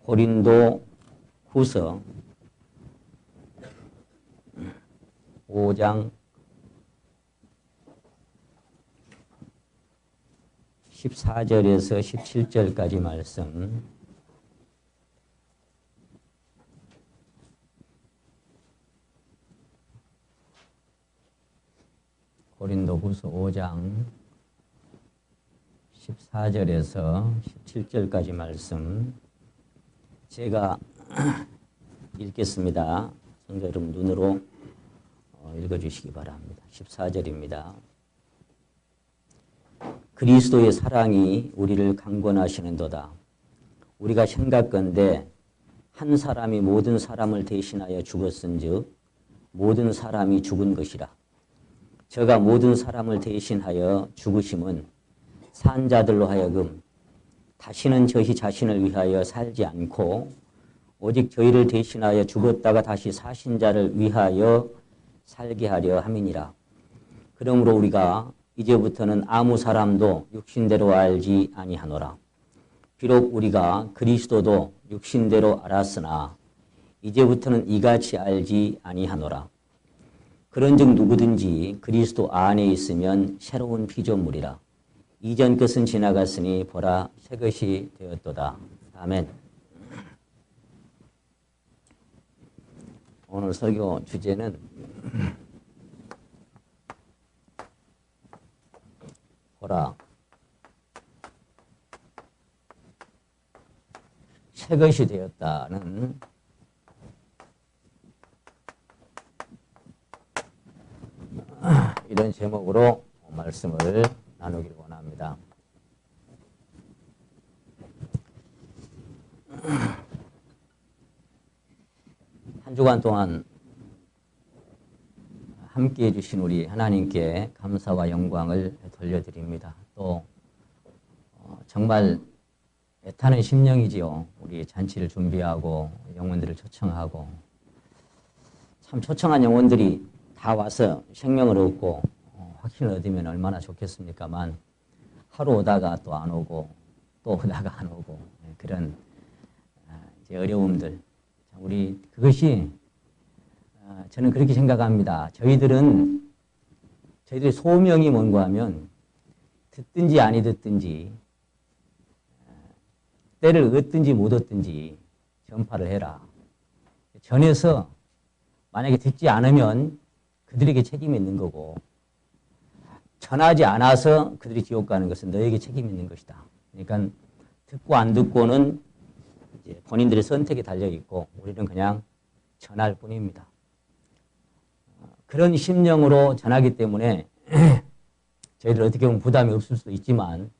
고린도 후서 5장 14절에서 17절까지 말씀. 고린도 후서 5장 14절에서 17절까지 말씀. 제가 읽겠습니다. 성도 여러분 눈으로 읽어주시기 바랍니다. 14절입니다. 그리스도의 사랑이 우리를 강권하시는도다. 우리가 생각건대 한 사람이 모든 사람을 대신하여 죽었은즉 모든 사람이 죽은 것이라. 저가 모든 사람을 대신하여 죽으심은 산 자들로 하여금 다시는 저희 자신을 위하여 살지 않고 오직 저희를 대신하여 죽었다가 다시 사신 자를 위하여 살게 하려 함이니라. 그러므로 우리가 이제부터는 아무 사람도 육신대로 알지 아니하노라. 비록 우리가 그리스도도 육신대로 알았으나 이제부터는 이같이 알지 아니하노라. 그런즉 누구든지 그리스도 안에 있으면 새로운 피조물이라. 이전 것은 지나갔으니 보라 새 것이 되었도다. 아멘. 오늘 설교 주제는 보라 새 것이 되었다는 이런 제목으로 말씀을 나누기를 원합니다. 한 주간 동안 함께해 주신 우리 하나님께 감사와 영광을 돌려드립니다. 또 정말 애타는 심령이지요. 우리 잔치를 준비하고 영혼들을 초청하고 참 초청한 영혼들이 다 와서 생명을 얻고 확신을 얻으면 얼마나 좋겠습니까만 하루 오다가 또 안 오고 또 오다가 안 오고 그런 이제 어려움들. 우리 그것이 저는 그렇게 생각합니다. 저희들의 소명이 뭔가 하면 듣든지 아니 듣든지 때를 얻든지 못 얻든지 전파를 해라. 전해서 만약에 듣지 않으면 그들에게 책임이 있는 거고 전하지 않아서 그들이 지옥 가는 것은 너에게 책임이 있는 것이다. 그러니까 듣고 안 듣고는 이제 본인들의 선택에 달려있고 우리는 그냥 전할 뿐입니다. 그런 심령으로 전하기 때문에 저희들 어떻게 보면 부담이 없을 수도 있지만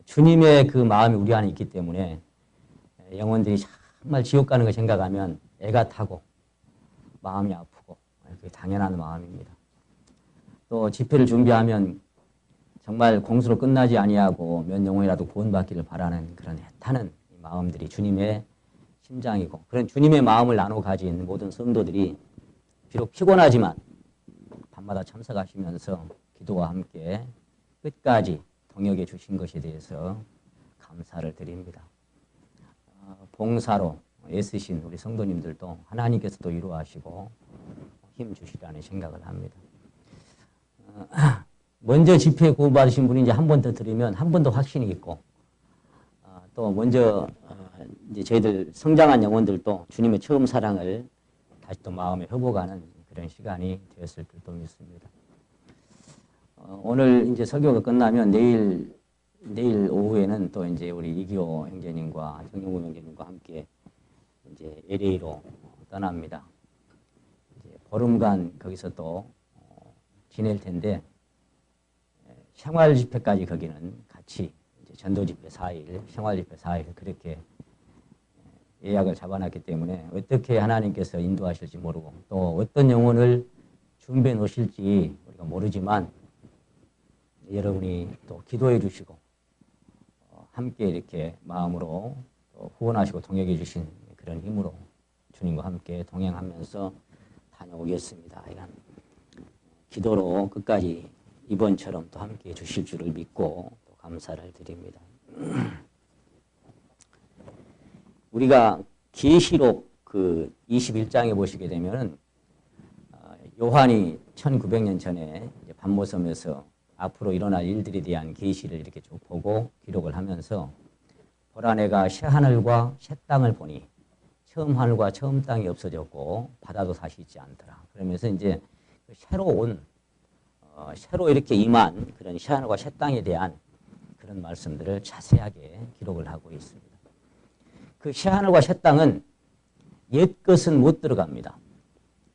주님의 그 마음이 우리 안에 있기 때문에 영혼들이 정말 지옥 가는 걸 생각하면 애가 타고 마음이 아프고 그게 당연한 마음입니다. 또 집회를 준비하면 정말 공수로 끝나지 아니하고 몇 영혼이라도 구원받기를 바라는 그런 애타는 마음들이 주님의 심장이고 그런 주님의 마음을 나눠 가진 모든 성도들이 비록 피곤하지만 밤마다 참석하시면서 기도와 함께 끝까지 동역해 주신 것에 대해서 감사를 드립니다. 봉사로 애쓰신 우리 성도님들도 하나님께서도 위로하시고 힘 주시라는 생각을 합니다. 먼저 집회에 구원받으신 분이 이제 한 번 더 들으면 한 번 더 확신이 있고 또 먼저 이제 저희들 성장한 영혼들도 주님의 처음 사랑을 다시 또 마음에 회복하는 그런 시간이 되었을 줄도 믿습니다. 오늘 이제 설교가 끝나면 내일 오후에는 또 이제 우리 이기호 형제님과 정용구 형제님과 함께 이제 LA로 떠납니다. 이제 보름간 거기서 또 지낼 텐데 생활 집회까지 거기는 같이 이제 전도 집회 4일, 생활 집회 4일 그렇게 예약을 잡아놨기 때문에 어떻게 하나님께서 인도하실지 모르고 또 어떤 영혼을 준비해 놓으실지 우리가 모르지만 여러분이 또 기도해 주시고 함께 이렇게 마음으로 또 후원하시고 동역해 주신 그런 힘으로 주님과 함께 동행하면서 다녀오겠습니다. 이런 기도로 끝까지 이번처럼 또 함께 해주실 줄을 믿고 또 감사를 드립니다. 우리가 계시록 그 21장에 보시게 되면은 요한이 1900년 전에 밤모섬에서 앞으로 일어날 일들에 대한 계시를 이렇게 쭉 보고 기록을 하면서 보라 내가 새 하늘과 새 땅을 보니 처음 하늘과 처음 땅이 없어졌고 바다도 다시 있지 않더라. 그러면서 이제 새로 이렇게 임한 그런 새 하늘과 새 땅에 대한 그런 말씀들을 자세하게 기록을 하고 있습니다. 그 새 하늘과 새 땅은 옛 것은 못 들어갑니다.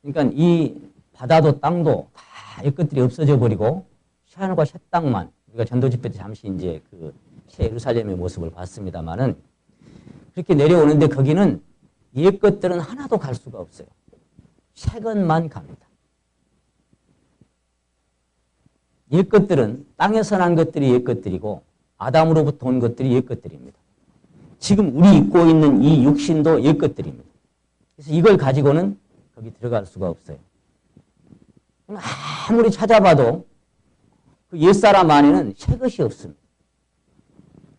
그러니까 이 바다도 땅도 다 옛 것들이 없어져 버리고 새 하늘과 새 땅만, 우리가 전도 집회 때 잠시 이제 그 새 예루살렘의 모습을 봤습니다만은 그렇게 내려오는데 거기는 옛 것들은 하나도 갈 수가 없어요. 새 것만 갑니다. 옛 것들은 땅에서 난 것들이 옛 것들이고 아담으로부터 온 것들이 옛 것들입니다. 지금 우리 입고 있는 이 육신도 옛 것들입니다. 그래서 이걸 가지고는 거기 들어갈 수가 없어요. 아무리 찾아봐도 그 옛사람 안에는 새 것이 없습니다.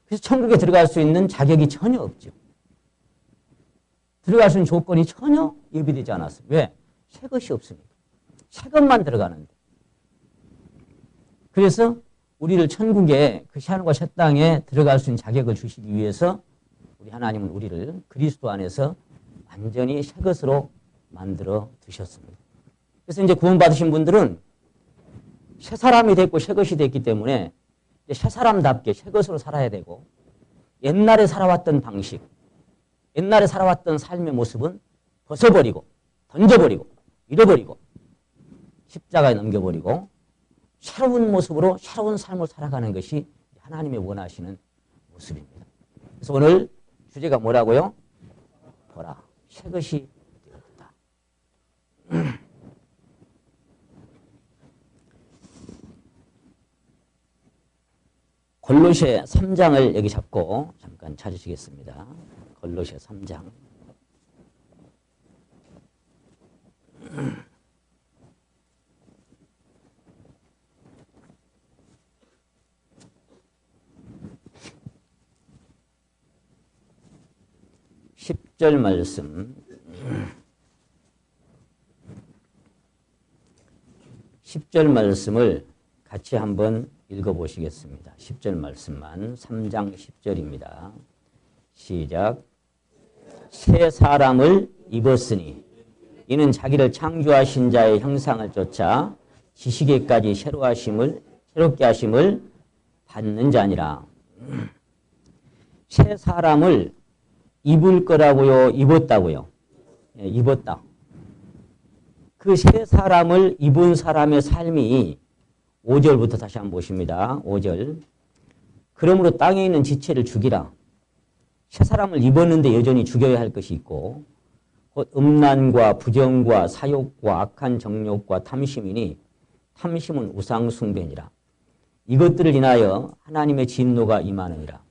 그래서 천국에 들어갈 수 있는 자격이 전혀 없죠. 들어갈 수 있는 조건이 전혀 예비되지 않았어요. 왜? 새 것이 없으니까. 새 것만 들어가는데. 그래서 우리를 천국에 그 새 하늘과 새 땅에 들어갈 수 있는 자격을 주시기 위해서 우리 하나님은 우리를 그리스도 안에서 완전히 새 것으로 만들어 두셨습니다. 그래서 이제 구원받으신 분들은 새 사람이 됐고 새 것이 됐기 때문에 새 사람답게 새 것으로 살아야 되고 옛날에 살아왔던 방식, 옛날에 살아왔던 삶의 모습은 벗어버리고 던져버리고 잃어버리고 십자가에 넘겨버리고 새로운 모습으로 새로운 삶을 살아가는 것이 하나님의 원하시는 모습입니다. 그래서 오늘 주제가 뭐라고요? 보라, 새 것이 되었다. 골로새 3장을 여기 잡고 잠깐 찾으시겠습니다. 골로새 3장. (10절) 말씀. 10절 말씀을 같이 한번 읽어보시겠습니다. 10절 말씀만 3장 10절입니다. 시작. 새 사람을 입었으니 이는 자기를 창조하신 자의 형상을 쫓아 지식에까지 새롭게 하심을 받는 자니라. 새 사람을 입을 거라고요? 입었다고요? 예, 입었다. 그 새 사람을 입은 사람의 삶이 5절부터 다시 한번 보십니다. 5절. 그러므로 땅에 있는 지체를 죽이라. 새 사람을 입었는데 여전히 죽여야 할 것이 있고 곧 음란과 부정과 사욕과 악한 정욕과 탐심이니 탐심은 우상 숭배니라. 이것들을 인하여 하나님의 진노가 임하느니라.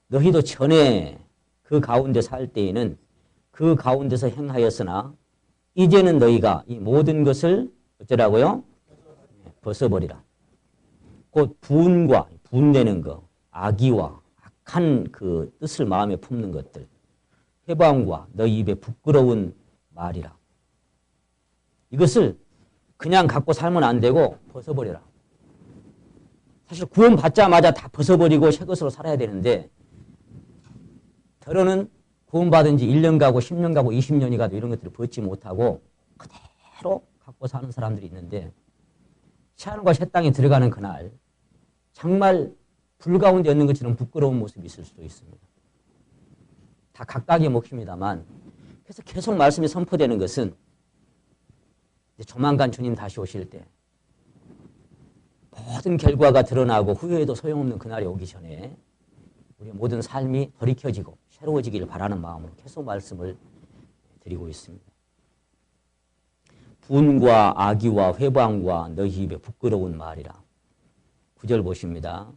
너희도 전에 그 가운데 살 때에는 그 가운데서 행하였으나 이제는 너희가 이 모든 것을 어쩌라고요? 벗어버리라. 곧 분과 분내는 것, 악의와 악한 그 뜻을 마음에 품는 것들, 회방과 너희 입에 부끄러운 말이라. 이것을 그냥 갖고 살면 안 되고 벗어버려라. 사실 구원 받자마자 다 벗어버리고 새 것으로 살아야 되는데 결혼은 구원받은 지 1년 가고 10년 가고 20년이 가도 이런 것들을 벗지 못하고 그대로 갖고 사는 사람들이 있는데 새 하늘과 새 땅에 들어가는 그날 정말 불 가운데 있는 것처럼 부끄러운 모습이 있을 수도 있습니다. 다 각각의 몫입니다만 그래서 계속 말씀이 선포되는 것은 조만간 주님 다시 오실 때 모든 결과가 드러나고 후회해도 소용없는 그날이 오기 전에 우리의 모든 삶이 돌이켜지고 새로워지기를 바라는 마음으로 계속 말씀을 드리고 있습니다. 분과 악의와 회방과 너희 입에 부끄러운 말이라. 9절 보십니다.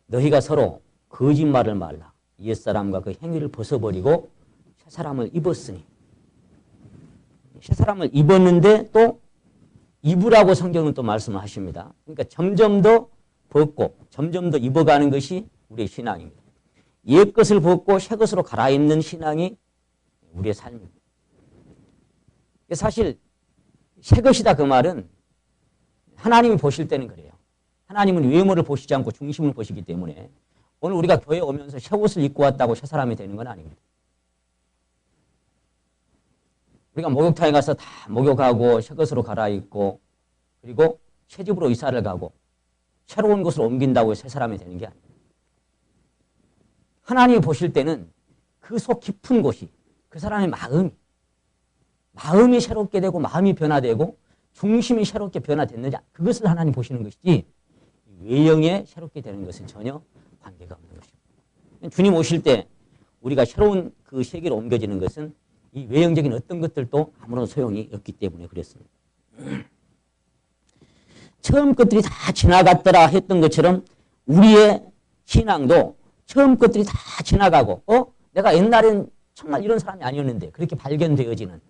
너희가 서로 거짓말을 말라. 옛사람과 그 행위를 벗어버리고 새 사람을 입었으니. 새 사람을 입었는데 또 입으라고 성경은 또 말씀을 하십니다. 그러니까 점점 더 벗고 점점 더 입어가는 것이 우리의 신앙입니다. 옛 것을 벗고 새 것으로 갈아입는 신앙이 우리의 삶입니다. 사실 새 것이다 그 말은 하나님이 보실 때는 그래요. 하나님은 외모를 보시지 않고 중심을 보시기 때문에 오늘 우리가 교회에 오면서 새 옷을 입고 왔다고 새 사람이 되는 건 아닙니다. 우리가 목욕탕에 가서 다 목욕하고 새 것으로 갈아입고 그리고 새 집으로 이사를 가고 새로운 곳으로 옮긴다고 새 사람이 되는 게 아닙니다. 하나님이 보실 때는 그 속 깊은 곳이 그 사람의 마음이 새롭게 되고 마음이 변화되고 중심이 새롭게 변화됐느냐 그것을 하나님 보시는 것이지 외형에 새롭게 되는 것은 전혀 관계가 없는 것입니다. 주님 오실 때 우리가 새로운 그 세계로 옮겨지는 것은 이 외형적인 어떤 것들도 아무런 소용이 없기 때문에 그랬습니다. 처음 것들이 다 지나갔더라 했던 것처럼 우리의 신앙도 처음 것들이 다 지나가고 내가 옛날엔 정말 이런 사람이 아니었는데 그렇게 발견되어지는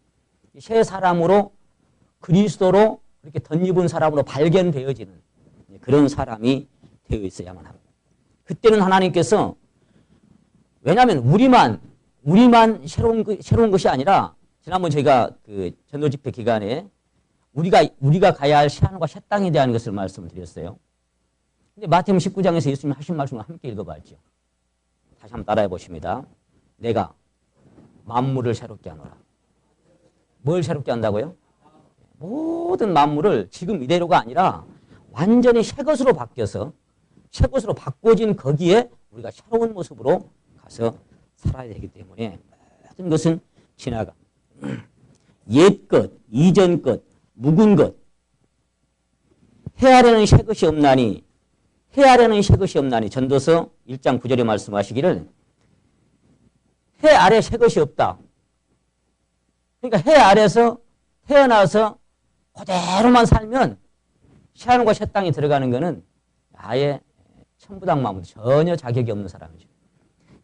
새 사람으로 그리스도로 그렇게 덧입은 사람으로 발견되어지는 그런 사람이 되어 있어야만 합니다. 그때는 하나님께서 왜냐하면 우리만 새로운 것이 아니라 지난번 저희가 그 전도 집회 기간에 우리가 가야 할 새하늘과 새 땅에 대한 것을 말씀을 드렸어요. 근데 마태복음 19장에서 예수님이 하신 말씀을 함께 읽어봤죠. 다시 한번 따라해 보십니다. 내가 만물을 새롭게 하노라. 뭘 새롭게 한다고요? 모든 만물을 지금 이대로가 아니라 완전히 새 것으로 바뀌어서 새 것으로 바꿔진 거기에 우리가 새로운 모습으로 가서 살아야 되기 때문에 모든 것은 지나가. 옛 것, 이전 것, 묵은 것. 해아래는 새 것이 없나니 해아래는 새 것이 없나니 전도서 1장 9절에 말씀하시기를 해 아래 새 것이 없다. 그러니까 해 아래서 태어나서 그대로만 살면 새하늘과 새 땅에 들어가는 것은 아예 천부당만무 전혀 자격이 없는 사람이죠.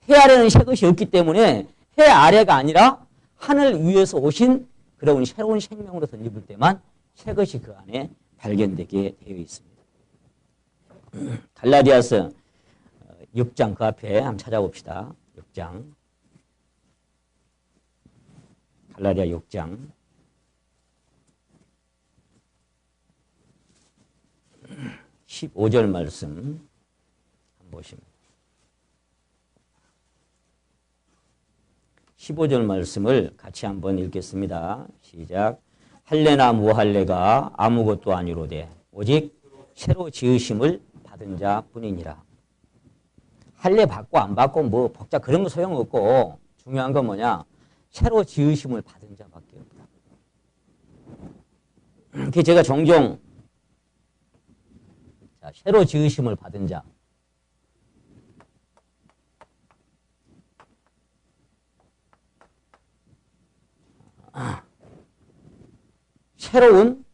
해 아래는 새 것이 없기 때문에 해 아래가 아니라 하늘 위에서 오신 그런 새로운 생명으로 덧입을 때만 새 것이 그 안에 발견되게 되어 있습니다. 갈라디아서 6장 그 앞에 한번 찾아봅시다. 6장 갈라디아 6장 15절 말씀 한번 보십니다. 15절 말씀을 같이 한번 읽겠습니다. 시작. 할례나 무할례가 아무것도 아니로되 오직 새로 지으심을 받은 자뿐이니라. 할례 받고 안 받고 뭐 복잡 그런 거 소용없고 중요한 건 뭐냐? 새로 지으심을 받은 자밖에 없다. 제가 종종 새로 지으심을 받은 자. 새로운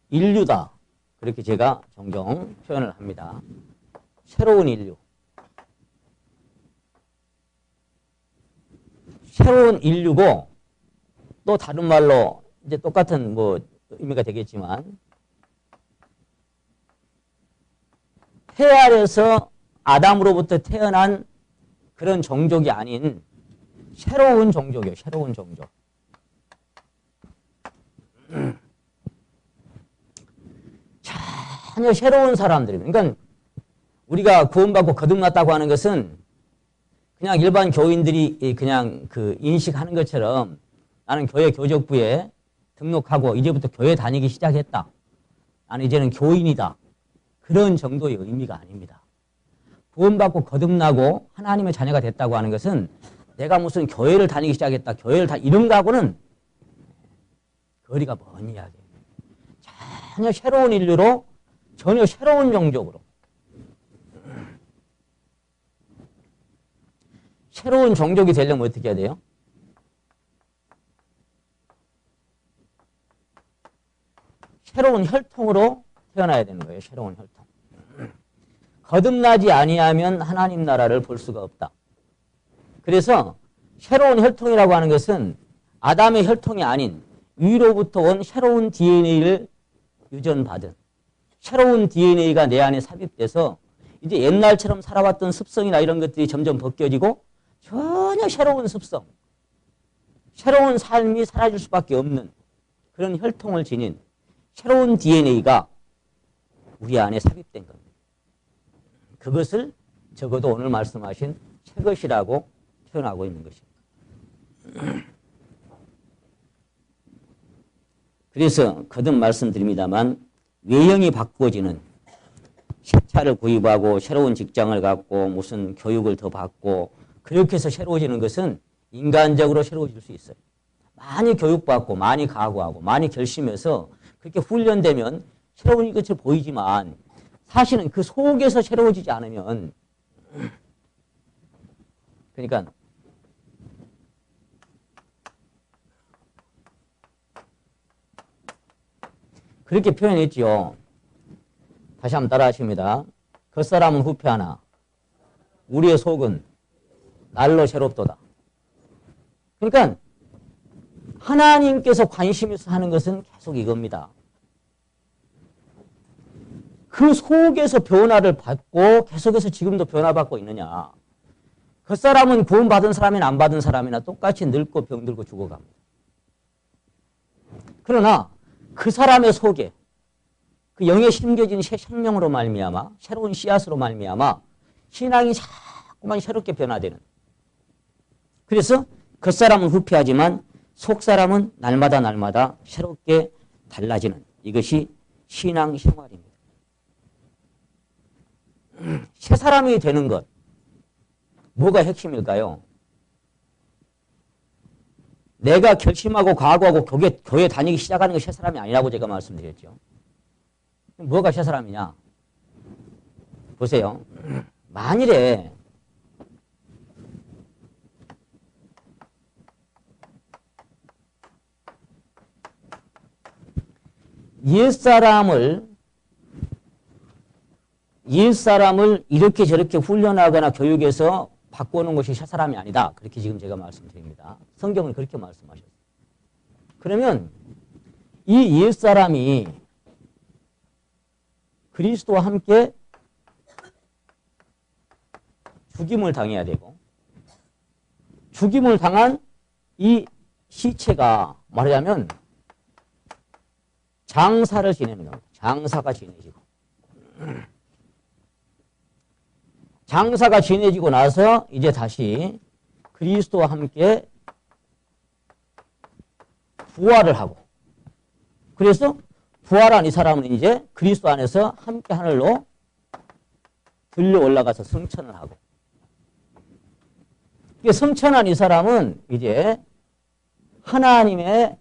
인류다. 그렇게 제가 종종 표현을 합니다. 새로운 인류. 새로운 인류고 또 다른 말로 이제 똑같은 뭐 의미가 되겠지만 해 아래서 아담으로부터 태어난 그런 종족이 아닌 새로운 종족이에요. 새로운 종족. 전혀 새로운 사람들입니다. 그러니까 우리가 구원받고 거듭났다고 하는 것은 그냥 일반 교인들이 그냥 그 인식하는 것처럼 나는 교회 교적부에 등록하고 이제부터 교회 다니기 시작했다. 나는 이제는 교인이다. 그런 정도의 의미가 아닙니다. 구원받고 거듭나고 하나님의 자녀가 됐다고 하는 것은 내가 무슨 교회를 다니기 시작했다. 이런 거하고는 거리가 먼 이야기입니다. 전혀 새로운 인류로 전혀 새로운 종족으로 새로운 종족이 되려면 어떻게 해야 돼요? 새로운 혈통으로 태어나야 되는 거예요. 새로운 혈통. 거듭나지 아니하면 하나님 나라를 볼 수가 없다. 그래서 새로운 혈통이라고 하는 것은 아담의 혈통이 아닌 위로부터 온 새로운 DNA를 유전받은 새로운 DNA가 내 안에 삽입돼서 이제 옛날처럼 살아왔던 습성이나 이런 것들이 점점 벗겨지고 전혀 새로운 습성, 새로운 삶이 사라질 수밖에 없는 그런 혈통을 지닌 새로운 DNA가 우리 안에 삽입된 겁니다. 그것을 적어도 오늘 말씀하신 새 것이라고 표현하고 있는 것입니다. 그래서 거듭 말씀드립니다만 외형이 바꾸어지는 새 차를 구입하고 새로운 직장을 갖고 무슨 교육을 더 받고 그렇게 해서 새로워지는 것은 인간적으로 새로워질 수 있어요. 많이 교육받고 많이 각오하고 많이 결심해서 그렇게 훈련되면 새로운 것처럼 보이지만 사실은 그 속에서 새로워지지 않으면 그러니까 그렇게 표현했지요. 다시 한번 따라 하십니다. 겉사람은 후패하나 우리의 속은 날로 새롭도다. 그러니까 하나님께서 관심 있어 하는 것은 계속 이겁니다. 그 속에서 변화를 받고 계속해서 지금도 변화받고 있느냐. 겉사람은 구원받은 사람이나 안 받은 사람이나 똑같이 늙고 병들고 죽어갑니다. 그러나 그 사람의 속에 그 영에 심겨진 새 생명으로 말미암아 새로운 씨앗으로 말미암아 신앙이 자꾸만 새롭게 변화되는. 그래서 겉사람은 후패하지만 속사람은 날마다 새롭게 달라지는 이것이 신앙 생활입니다. 새 사람이 되는 것 뭐가 핵심일까요? 내가 결심하고 각오하고 교회 다니기 시작하는 것이 새 사람이 아니라고 제가 말씀드렸죠. 뭐가 새 사람이냐? 보세요. 만일에 옛사람을 이렇게 저렇게 훈련하거나 교육해서 바꾸는 것이 새 사람이 아니다. 그렇게 지금 제가 말씀드립니다. 성경은 그렇게 말씀하셨어요. 그러면 이 옛사람이 그리스도와 함께 죽임을 당해야 되고 죽임을 당한 이 시체가 말하자면 장사를 지내는 겁니다. 장사가 지내지고 장사가 지내지고 나서 이제 다시 그리스도와 함께 부활을 하고 그래서 부활한 이 사람은 이제 그리스도 안에서 함께 하늘로 들려 올라가서 승천을 하고 승천한 이 사람은 이제 하나님의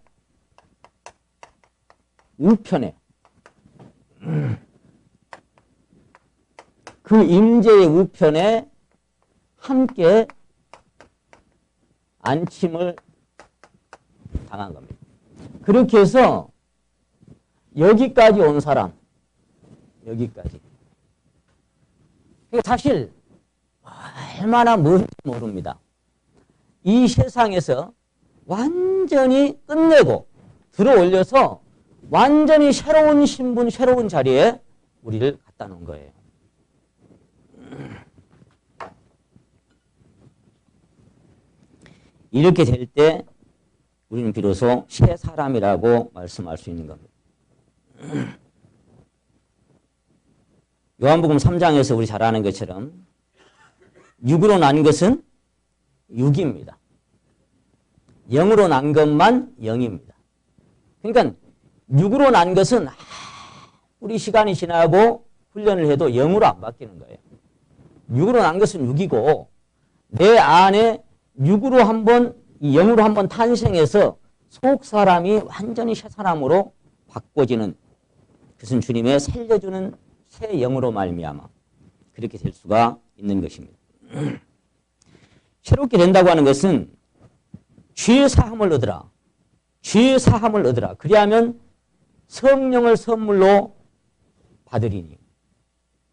우편에 그 임재의 우편에 함께 안침을 당한 겁니다. 그렇게 해서 여기까지 온 사람, 여기까지. 사실 얼마나 뭔지 모릅니다. 이 세상에서 완전히 끝내고 들어올려서 완전히 새로운 신분, 새로운 자리에 우리를 갖다 놓은 거예요. 이렇게 될 때 우리는 비로소 새 사람이라고 말씀할 수 있는 겁니다. 요한복음 3장에서 우리 잘 아는 것처럼 육으로 난 것은 육입니다. 영으로 난 것만 영입니다. 그러니까 육으로 난 것은 우리 시간이 지나고 훈련을 해도 영으로 안 바뀌는 거예요. 육으로 난 것은 육이고 내 안에 육으로 한번 영으로 한번 탄생해서 속 사람이 완전히 새 사람으로 바꿔지는 그것은 주님의 살려주는 새 영으로 말미암아 그렇게 될 수가 있는 것입니다. 새롭게 된다고 하는 것은 죄 사함을 얻으라. 죄 사함을 얻으라. 그리하면 성령을 선물로 받으리니.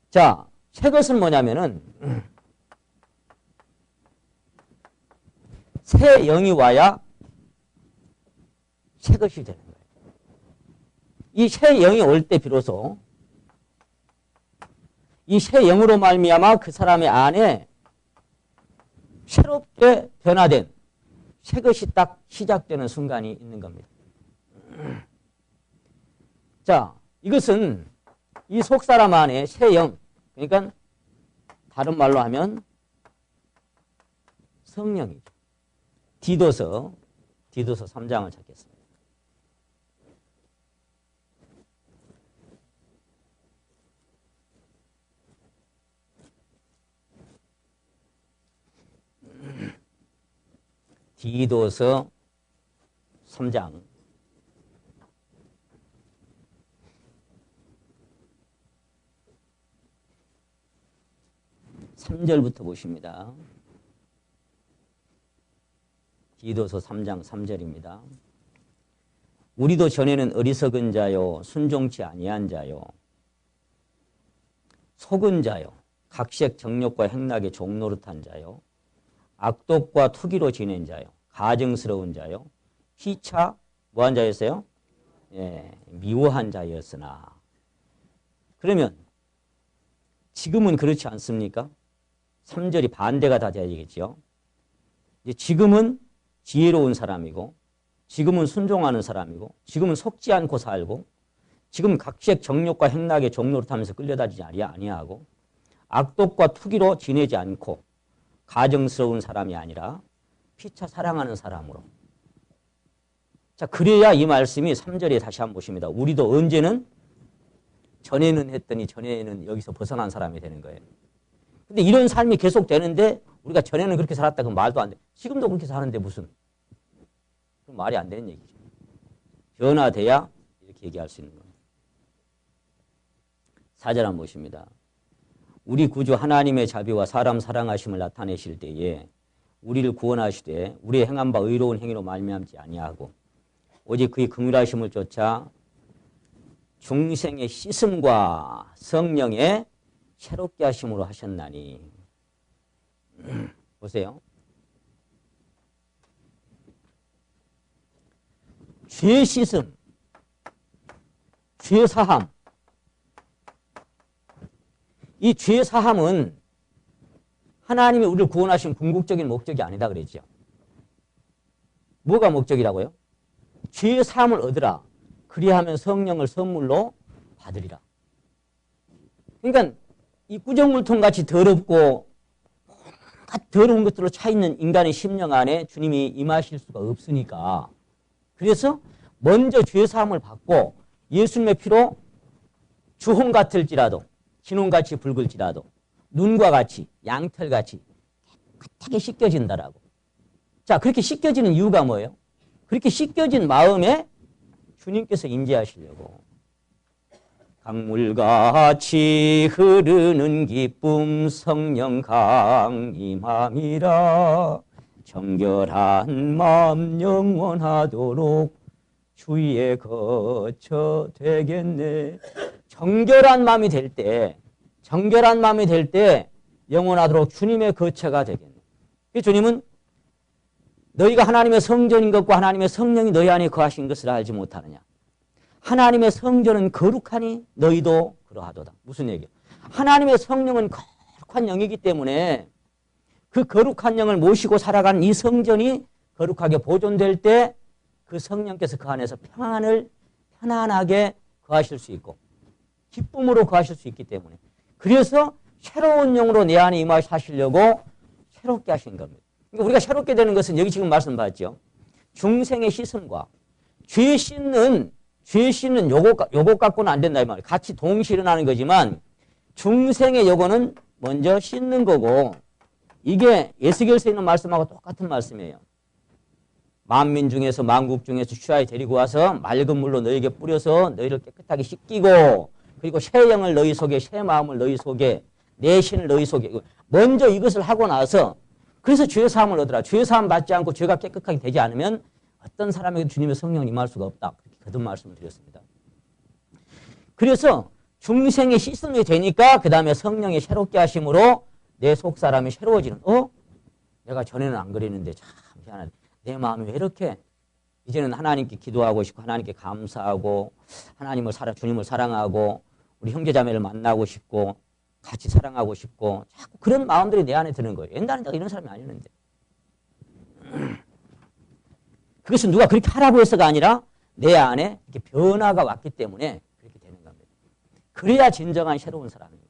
자, 새 것은 뭐냐면은 새 영이 와야 새 것이 되는 거예요. 이 새 영이 올 때 비로소 이 새 영으로 말미암아 그 사람의 안에 새롭게 변화된 새 것이 딱 시작되는 순간이 있는 겁니다. 자, 이것은 이 속사람 안에 새 영, 그러니까 다른 말로 하면 성령이죠. 디도서 3장을 찾겠습니다. 디도서 3장 3절부터 보십니다. 디도서 3장 3절입니다. 우리도 전에는 어리석은 자요 순종치 아니한 자요 속은 자요 각색 정욕과 행락의 종노릇한 자요 악독과 투기로 지낸 자요 가증스러운 자요 피차 뭐한 자였어요? 예, 미워한 자였으나 그러면 지금은 그렇지 않습니까? 3절이 반대가 다 되겠죠. 이제 지금은 지혜로운 사람이고 지금은 순종하는 사람이고 지금은 속지 않고 살고 지금 각색 정욕과 행락의 종노릇하면서 끌려다니지 아니하고 악독과 투기로 지내지 않고 가증스러운 사람이 아니라 피차 사랑하는 사람으로. 자, 그래야 이 말씀이 3절에 다시 한번 보십니다. 우리도 언제는 전에는 했더니 전에는 여기서 벗어난 사람이 되는 거예요. 근데 이런 삶이 계속 되는데 우리가 전에는 그렇게 살았다 그 말도 안 돼. 지금도 그렇게 사는데 무슨 말이 안 되는 얘기죠. 변화돼야 이렇게 얘기할 수 있는 거예요. 4절 한번 보십니다. 우리 구주 하나님의 자비와 사람 사랑하심을 나타내실 때에 우리를 구원하시되 우리의 행한 바 의로운 행위로 말미암지 아니하고 오직 그의 긍휼하심을 쫓아 중생의 씻음과 성령의 새롭게 하심으로 하셨나니. 보세요. 죄 씻음, 죄 사함. 이 죄 사함은 하나님이 우리를 구원하신 궁극적인 목적이 아니다 그랬죠. 뭐가 목적이라고요? 죄 사함을 얻으라. 그리하면 성령을 선물로 받으리라. 그러니까 이 구정물통 같이 더럽고 온갖 더러운 것들로 차 있는 인간의 심령 안에 주님이 임하실 수가 없으니까 그래서 먼저 죄 사함을 받고 예수님의 피로 주홍 같을지라도 진홍같이 붉을지라도 눈과 같이 양털같이 깨끗하게 씻겨진다라고. 자, 그렇게 씻겨지는 이유가 뭐예요? 그렇게 씻겨진 마음에 주님께서 임재하시려고. 강물같이 흐르는 기쁨 성령 강림함이라 정결한 마음 영원하도록 주위에 거처 되겠네. 정결한 마음이 될 때, 정결한 마음이 될 때 영원하도록 주님의 거처가 되겠네. 주님은 너희가 하나님의 성전인 것과 하나님의 성령이 너희 안에 거하신 것을 알지 못하느냐. 하나님의 성전은 거룩하니 너희도 그러하도다. 무슨 얘기예요? 하나님의 성령은 거룩한 영이기 때문에 그 거룩한 영을 모시고 살아가는 이 성전이 거룩하게 보존될 때 그 성령께서 그 안에서 평안을 편안하게 거하실 수 있고 기쁨으로 거하실 수 있기 때문에 그래서 새로운 영으로 내 안에 임하시려고 새롭게 하신 겁니다. 그러니까 우리가 새롭게 되는 것은 여기 지금 말씀받았죠. 중생의 씻음과 죄 씻는 요것 갖고는 안 된다 이 말이에요. 같이 동시에 일어나는 거지만 중생의 요거는 먼저 씻는 거고 이게 에스겔서에 있는 말씀하고 똑같은 말씀이에요. 만민 중에서 만국 중에서 취하에 데리고 와서 맑은 물로 너에게 뿌려서 너희를 깨끗하게 씻기고 그리고 새 영을 너희 속에 새 마음을 너희 속에 내 신을 너희 속에 먼저 이것을 하고 나서 그래서 죄사함을 얻으라. 죄사함 받지 않고 죄가 깨끗하게 되지 않으면 어떤 사람에게도 주님의 성령이 임할 수가 없다. 그렇게 거듭 말씀을 드렸습니다. 그래서 중생의 씻음이 되니까 그 다음에 성령의 새롭게 하심으로 내 속사람이 새로워지는. 내가 전에는 안 그랬는데 참 희한하네. 내 마음이 왜 이렇게 이제는 하나님께 기도하고 싶고 하나님께 감사하고 하나님을 주님을 사랑하고 우리 형제자매를 만나고 싶고 같이 사랑하고 싶고 자꾸 그런 마음들이 내 안에 드는 거예요. 옛날에 내가 이런 사람이 아니었는데. 그것은 누가 그렇게 하라고 해서가 아니라 내 안에 이렇게 변화가 왔기 때문에 그렇게 되는 겁니다. 그래야 진정한 새로운 사람인 거예요.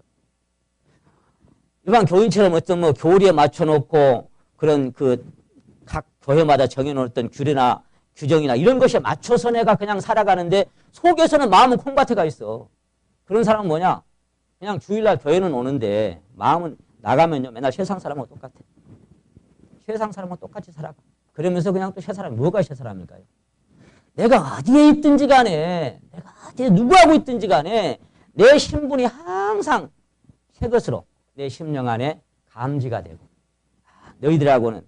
일반 교인처럼 어떤 뭐 교리에 맞춰놓고 그런 각 교회마다 정해놓은 규례나 규정이나 이런 것에 맞춰서 내가 그냥 살아가는데 속에서는 마음은 콩밭에가 있어. 그런 사람은 뭐냐? 그냥 주일날 교회는 오는데 마음은 나가면요 맨날 세상 사람하고 똑같아. 세상 사람하고 똑같이 살아가. 그러면서 그냥 또 새 사람이 뭐가 새 사람일까요? 내가 어디에 있든지 간에 내가 어디에 누구하고 있든지 간에 내 신분이 항상 새 것으로 내 심령 안에 감지가 되고 너희들하고는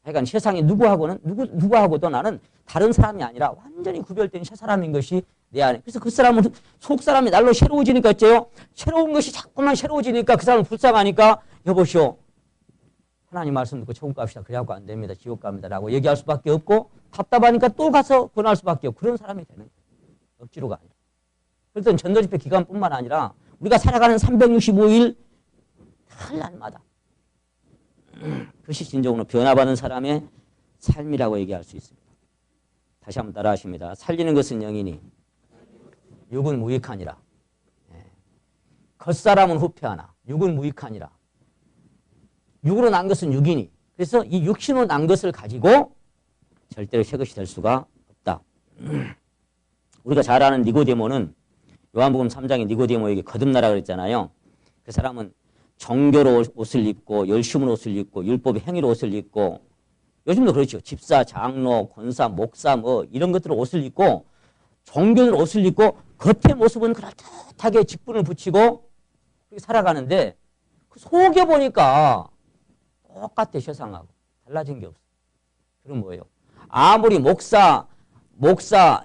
하여간 세상에 누구하고도 나는 다른 사람이 아니라 완전히 구별된 새 사람인 것이 내 안에. 그래서 그 사람은 속 사람이 날로 새로워지니까 어째요? 새로운 것이 자꾸만 새로워지니까 그 사람은 불쌍하니까 여보시오. 하나님 말씀 듣고 천국 갑시다. 그래갖고 안 됩니다. 지옥 갑니다. 라고 얘기할 수밖에 없고 답답하니까 또 가서 권할 수밖에 없고 그런 사람이 되는 거예요. 억지로가 아니라. 그랬더니 전도집회 기간뿐만 아니라 우리가 살아가는 365일 날마다 그것이 진정으로 변화받은 사람의 삶이라고 얘기할 수 있습니다. 다시 한번 따라 하십니다. 살리는 것은 영이니 육은 무익하니라. 겉사람은 후패하나 육은 무익하니라. 육으로 난 것은 육이니. 그래서 이 육신으로 난 것을 가지고 절대로 새 것이 될 수가 없다. 우리가 잘 아는 니고데모는 요한복음 3장에 니고데모에게 거듭나라 그랬잖아요. 그 사람은 정교로 옷을 입고 열심으로 옷을 입고 율법의 행위로 옷을 입고 요즘도 그렇죠. 집사, 장로, 권사, 목사 뭐 이런 것들로 옷을 입고 정교로 옷을 입고 겉의 모습은 그럴듯하게 직분을 붙이고 그렇게 살아가는데 그 속에 보니까 똑같아 세상하고 달라진 게 없어. 그럼 뭐예요? 아무리 목사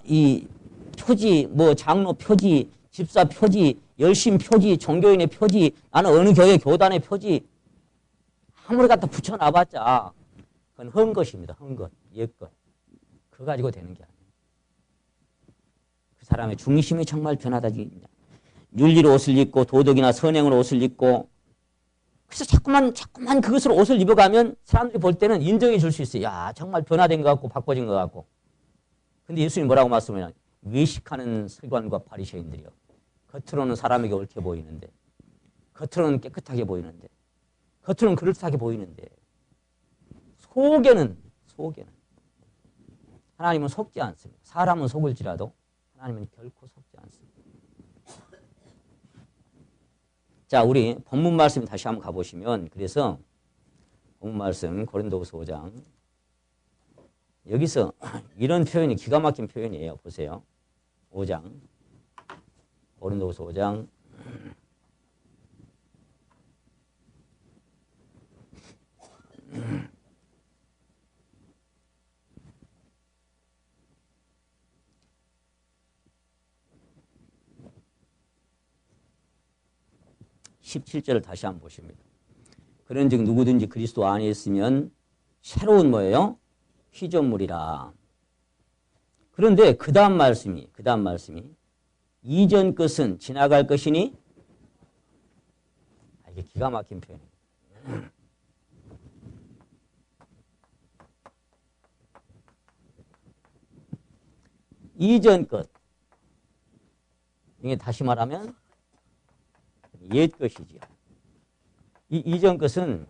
이 표지 뭐 장로 표지 집사 표지 열심 표지 종교인의 표지 나는 어느 교회 교단의 표지 아무리 갖다 붙여놔봤자 그건 헛것입니다. 헛것 옛것 그거 가지고 되는 게 아니에요. 그 사람의 중심이 정말 변하다지. 윤리로 옷을 입고 도덕이나 선행으로 옷을 입고 그래서 자꾸만 그것으로 옷을 입어가면 사람들이 볼 때는 인정해 줄 수 있어요. 야 정말 변화된 것 같고 바꿔진 것 같고. 근데 예수님 뭐라고 말씀하냐? 외식하는 서기관과 바리새인들이요. 겉으로는 사람에게 옳게 보이는데 겉으로는 깨끗하게 보이는데 겉으로는 그럴듯하게 보이는데 속에는 하나님은 속지 않습니다. 사람은 속을지라도 하나님은 결코 속지 않습니다. 자, 우리 본문 말씀 다시 한번 가보시면 그래서 본문 말씀 고린도후서 5장 여기서 이런 표현이 기가 막힌 표현이에요. 보세요. 5장 고린도후서 5장 17절을 다시 한번 보십니다. 그런즉 누구든지 그리스도 안에 있으면 새로운 뭐예요? 피조물이라. 그런데 그 다음 말씀이 이전 것은 지나갈 것이니 이게 기가 막힌 표현이에요. 이전 것 이게 다시 말하면 옛 것이지요. 이 이전 것은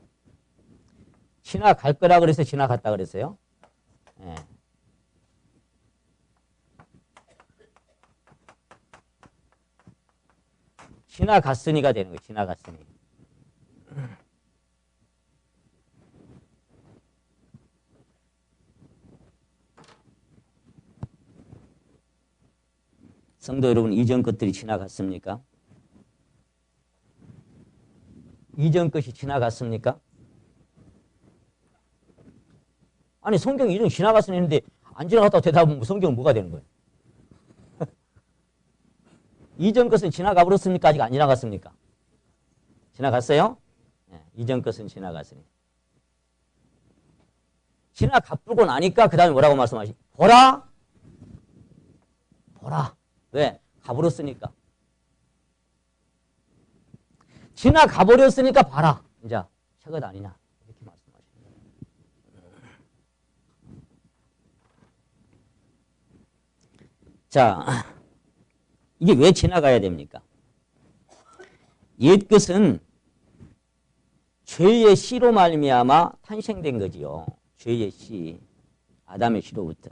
지나갈 거라 그래서 지나갔다 그랬어요. 예. 지나갔으니가 되는 거예요. 지나갔으니. 성도 여러분, 이전 것들이 지나갔습니까? 이전 것이 지나갔습니까? 아니 성경 이전 지나갔으니 했는데 안 지나갔다고 대답하면 성경은 뭐가 되는 거예요? 이전 것은 지나가 버렸습니까? 아직 안 지나갔습니까? 지나갔어요? 네, 이전 것은 지나갔으니. 지나가고 나니까 그 다음에 뭐라고 말씀하시? 보라. 왜? 가버렸으니까. 지나가버렸으니까 봐라. 이제 새것 아니냐. 이렇게 말씀하시는 거예요. 자, 이게 왜 지나가야 됩니까? 옛것은 죄의 씨로 말미암아 탄생된 거지요. 죄의 씨, 아담의 씨로부터.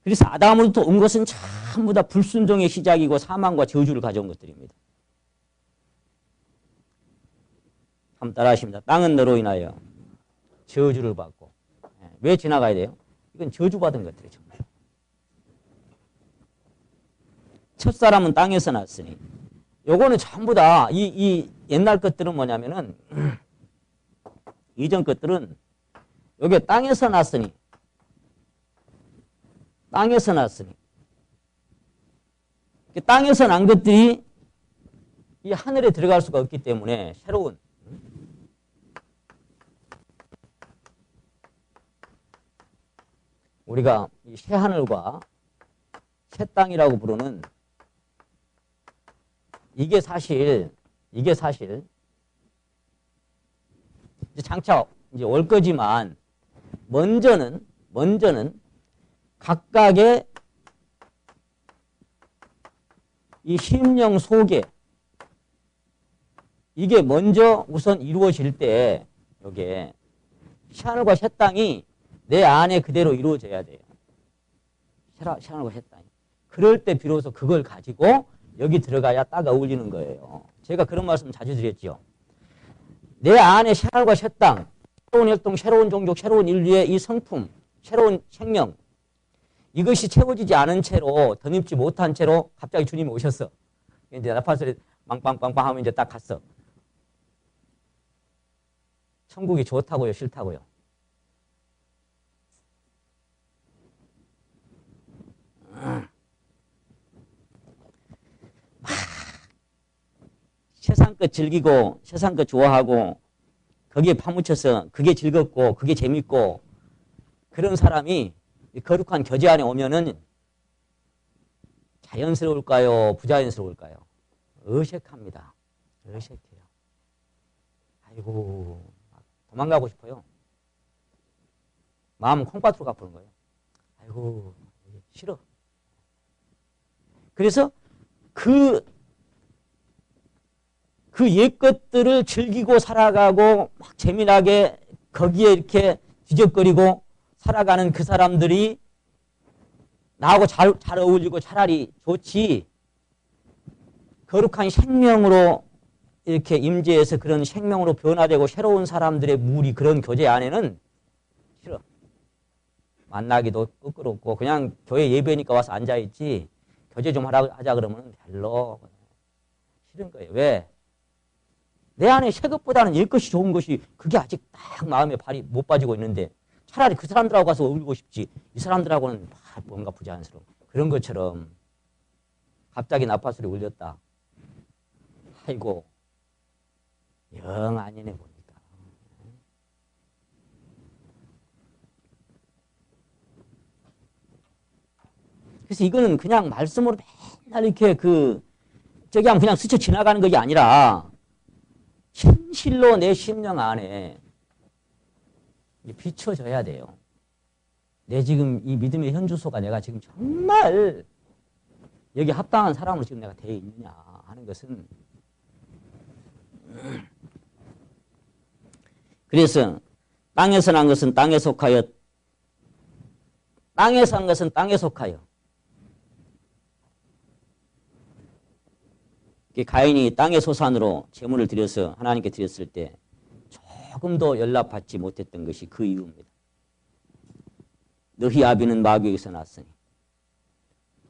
그래서 아담으로부터 온 것은 전부 다 불순종의 시작이고 사망과 저주를 가져온 것들입니다. 한번 따라 하십니다. 땅은 너로 인하여 저주를 받고. 왜 지나가야 돼요? 이건 저주받은 것들이에요. 정말. 첫사람은 땅에서 났으니. 요거는 전부 다 이 옛날 것들은 뭐냐면은 이전 것들은 요게 땅에서 났으니. 땅에서 났으니. 땅에서 난 것들이 이 하늘에 들어갈 수가 없기 때문에 새로운 우리가 이 새하늘과 새 땅이라고 부르는 이게 사실 이제 장차 이제 올 거지만 먼저는 각각의 이 심령 속에 이게 먼저 우선 이루어질 때 여기에 새하늘과 새 땅이 내 안에 그대로 이루어져야 돼요. 새하늘과 새 땅이. 그럴 때 비로소 그걸 가지고 여기 들어가야 딱 어울리는 거예요. 제가 그런 말씀 자주 드렸죠. 내 안에 새하늘과 새 땅, 새로운 혈통, 새로운 종족, 새로운 인류의 이 성품, 새로운 생명 이것이 채워지지 않은 채로 덧입지 못한 채로 갑자기 주님이 오셨어. 이제 나팔소리 빵빵빵빵 하면 이제 딱 갔어. 천국이 좋다고요, 싫다고요? 세상 것 즐기고 세상 것 좋아하고 거기에 파묻혀서 그게 즐겁고 그게 재밌고 그런 사람이 거룩한 교제 안에 오면은 자연스러울까요? 부자연스러울까요? 어색합니다. 어색해요. 아이고 도망가고 싶어요. 마음은 콩밭으로 가보는 거예요. 아이고 싫어. 그래서 그 옛 것들을 즐기고 살아가고 막 재미나게 거기에 이렇게 뒤적거리고 살아가는 그 사람들이 나하고 잘 어울리고 차라리 좋지. 거룩한 생명으로 이렇게 임재해서 그런 생명으로 변화되고 새로운 사람들의 무리 그런 교제 안에는 싫어. 만나기도 끄끄럽고 그냥 교회 예배니까 와서 앉아있지 교제 좀 하자 그러면 별로 싫은 거예요. 왜? 내 안에 새 것보다는 옛 것이 좋은 것이 그게 아직 딱 마음에 발이 못 빠지고 있는데 차라리 그 사람들하고 가서 어울리고 싶지 이 사람들하고는 뭔가 부자연스러워. 그런 것처럼 갑자기 나팔소리 울렸다. 아이고 영 아니네 보니까. 그래서 이거는 그냥 말씀으로 맨날 이렇게 저기 하면 그냥 스쳐 지나가는 것이 아니라 진실로 내 심령 안에 비춰져야 돼요. 내 지금 이 믿음의 현주소가 내가 지금 정말 여기 합당한 사람으로 지금 내가 되어 있느냐 하는 것은 그래서 땅에서 난 것은 땅에 속하여 땅에서 난 것은 땅에 속하여 가인이 땅의 소산으로 제물을 드려서 하나님께 드렸을 때 조금도 연락받지 못했던 것이 그 이유입니다. 너희 아비는 마귀에게서 났으니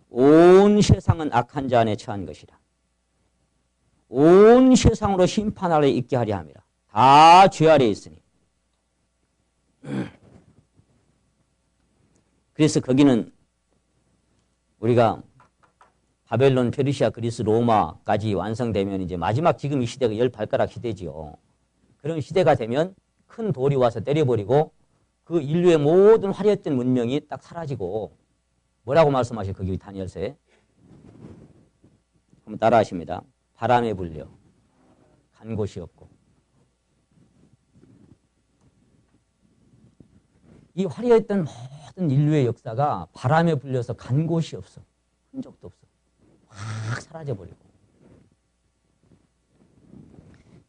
온 세상은 악한 자 안에 처한 것이라. 온 세상으로 심판 아래 있게 하려 함이라. 다 죄 아래 있으니. 그래서 거기는 우리가 바벨론, 페르시아, 그리스, 로마까지 완성되면 이제 마지막 지금 이 시대가 열 발가락 시대지요. 그런 시대가 되면 큰 돌이 와서 때려버리고 그 인류의 모든 화려했던 문명이 딱 사라지고 뭐라고 말씀하실 거기 다니엘서에? 한번 따라 하십니다. 바람에 불려 간 곳이 없고 이 화려했던 모든 인류의 역사가 바람에 불려서 간 곳이 없어. 흔적도 없어. 확 사라져버리고.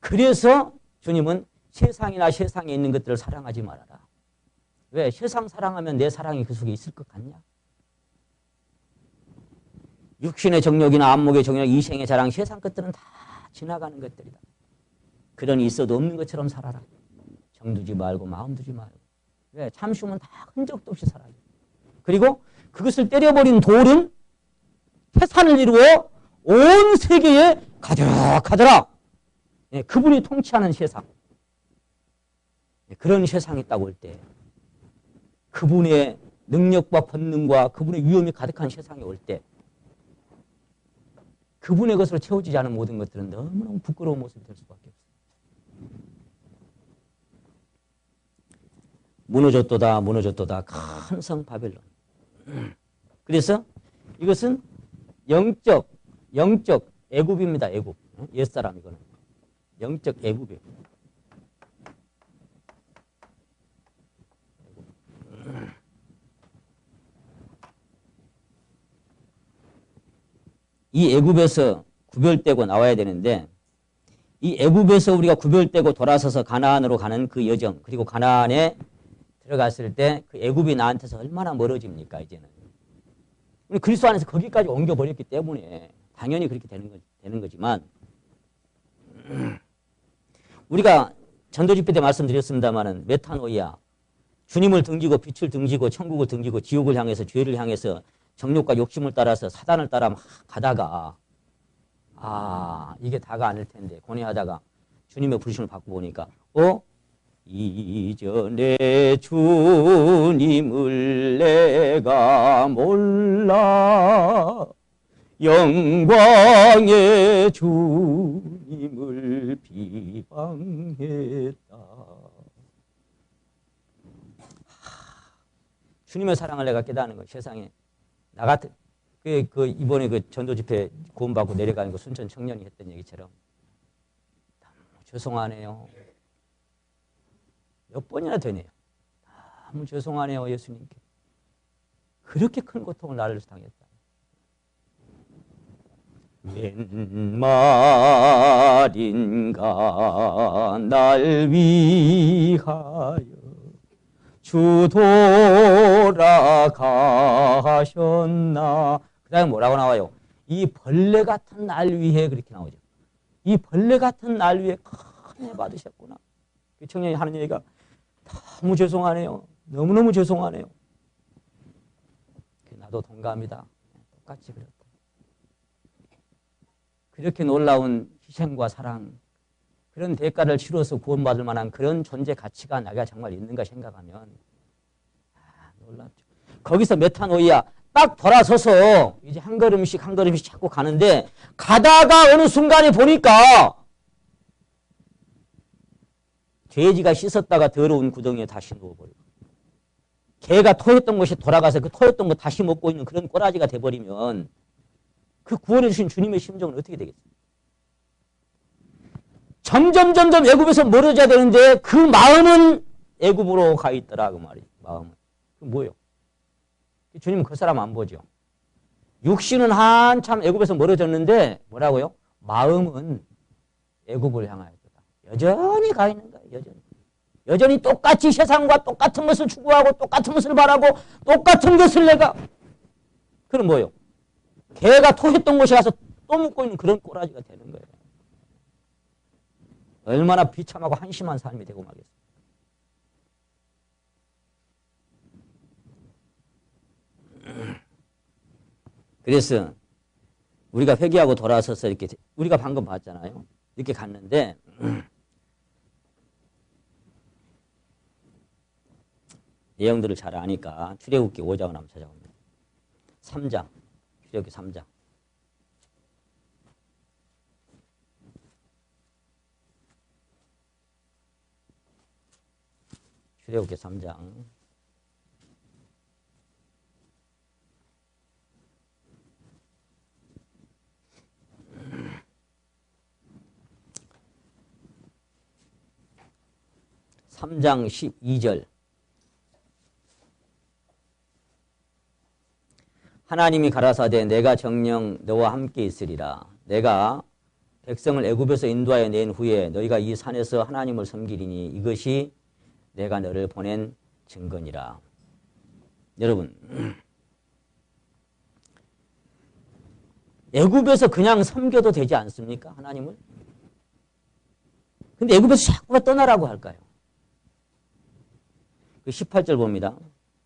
그래서 주님은 세상이나 세상에 있는 것들을 사랑하지 말아라. 왜? 세상 사랑하면 내 사랑이 그 속에 있을 것 같냐? 육신의 정욕이나 안목의 정욕, 이생의 자랑, 세상 것들은 다 지나가는 것들이다. 그러니 있어도 없는 것처럼 살아라. 정두지 말고 마음 두지 말고. 왜? 참으면 다 흔적도 없이 살아요. 그리고 그것을 때려버린 돌은 태산을 이루어 온 세계에 가득하더라. 예, 그분이 통치하는 세상. 예, 그런 세상이 있다고 할 때 그분의 능력과 권능과 그분의 위엄이 가득한 세상에 올 때 그분의 것으로 채워지지 않은 모든 것들은 너무너무 부끄러운 모습이 될 수밖에 없어요. 무너졌도다 무너졌도다 큰 성 바벨론. 그래서 이것은 영적 애굽입니다. 애굽. 옛사람 이거는. 영적 애굽이에요. 이 애굽에서 구별되고 나와야 되는데 이 애굽에서 우리가 구별되고 돌아서서 가나안으로 가는 그 여정 그리고 가나안에 들어갔을 때 그 애굽이 나한테서 얼마나 멀어집니까 이제는. 우리 그리스도 안에서 거기까지 옮겨버렸기 때문에 당연히 그렇게 되는 거지만 우리가 전도집회 때 말씀드렸습니다마는 메타노이아 주님을 등지고 빛을 등지고 천국을 등지고 지옥을 향해서 죄를 향해서 정욕과 욕심을 따라서 사단을 따라 막 가다가 이게 다가 아닐 텐데 고뇌하다가 주님의 부르심을 받고 보니까 이전에 주님을 내가 몰라 영광의 주님을 비방했다. 주님의 사랑을 내가 깨닫는 거 세상에 나 같은 이번에 그 전도 집회 구원받고 내려가는 거 순천 청년이 했던 얘기처럼 너무 죄송하네요. 몇 번이나 되네요. 너무 죄송하네요 예수님께. 그렇게 큰 고통을 나를 당했다. 웬 말인가 날 위하여 주 돌아가셨나. 그 다음에 뭐라고 나와요? 이 벌레 같은 날 위해 그렇게 나오죠. 이 벌레 같은 날 위해 큰 애 받으셨구나. 그 청년이 하는 얘기가 너무 죄송하네요. 너무너무 죄송하네요. 나도 동감이다. 똑같이 그랬다. 그렇게 놀라운 희생과 사랑 그런 대가를 치러서 구원받을 만한 그런 존재 가치가 내가 정말 있는가 생각하면 놀랍죠. 거기서 메타노이아 딱 돌아서서 이제 한 걸음씩 한 걸음씩 자꾸 가는데 가다가 어느 순간에 보니까 돼지가 씻었다가 더러운 구덩이에 다시 누워버리고 개가 토했던 것이 돌아가서 그 토했던 거 다시 먹고 있는 그런 꼬라지가 돼버리면 그 구원해 주신 주님의 심정은 어떻게 되겠어요? 점점 애굽에서 멀어져야 되는데 그 마음은 애굽으로 가 있더라 그 말이에요. 마음은. 그 뭐예요? 주님은 그 사람 안 보죠. 육신은 한참 애굽에서 멀어졌는데 뭐라고요? 마음은 애굽을 향하였다. 여전히 가 있는 거예요. 여전히 똑같이 세상과 똑같은 것을 추구하고 똑같은 것을 바라고 똑같은 것을 내가 그럼 뭐예요? 개가 토했던 곳에 가서 또 묻고 있는 그런 꼬라지가 되는 거예요. 얼마나 비참하고 한심한 삶이 되고 말겠어요. 그래서 우리가 회개하고 돌아서서 이렇게 우리가 방금 봤잖아요. 이렇게 갔는데 내용들을 잘 아니까 출애굽기 5장을 한번 찾아봅니다. 3장 출애굽기 3장 출애굽기 3장 3장 12절 하나님이 가라사대 내가 정녕 너와 함께 있으리라. 내가 백성을 애굽에서 인도하여 낸 후에 너희가 이 산에서 하나님을 섬기리니 이것이 내가 너를 보낸 증거니라. 여러분, 애굽에서 그냥 섬겨도 되지 않습니까? 하나님을? 근데 애굽에서 자꾸 떠나라고 할까요? 그 18절 봅니다.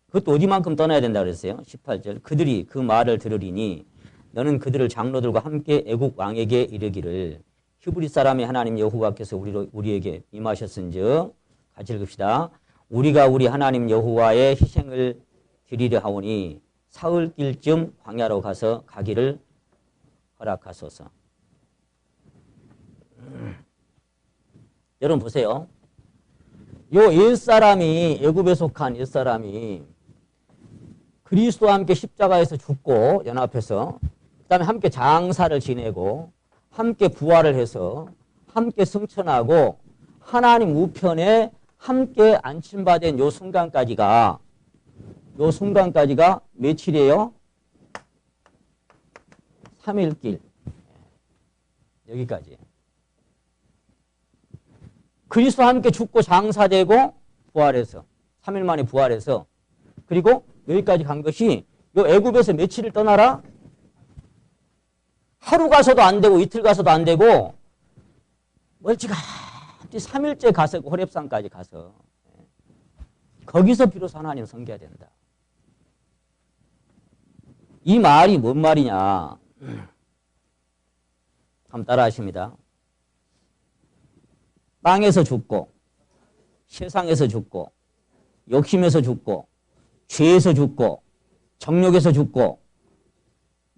그것도 어디만큼 떠나야 된다 그랬어요? 18절. 그들이 그 말을 들으리니 너는 그들을 장로들과 함께 애국 왕에게 이르기를 히브리 사람의 하나님 여호와께서 우리에게 임하셨은즉 같이 읽읍시다. 우리가 우리 하나님 여호와의 희생을 드리려 하오니 사흘길쯤 광야로 가서 가기를 허락하소서. 여러분 보세요. 요 옛사람이 애굽에 속한 옛사람이 그리스도와 함께 십자가에서 죽고 연합해서 그다음에 함께 장사를 지내고 함께 부활을 해서 함께 승천하고 하나님 우편에 함께 안침받은 요 순간까지가 며칠이에요? 3일길. 여기까지. 그리스도와 함께 죽고 장사되고 부활해서 3일 만에 부활해서 그리고 여기까지 간 것이 요 애굽에서 며칠을 떠나라? 하루 가서도 안 되고 이틀 가서도 안 되고 멀찌감치 3일째 가서 호렙산까지 가서 거기서 비로소 하나님 섬겨야 된다. 이 말이 뭔 말이냐? 한번 따라 하십니다. 땅에서 죽고 세상에서 죽고 욕심에서 죽고 죄에서 죽고 정욕에서 죽고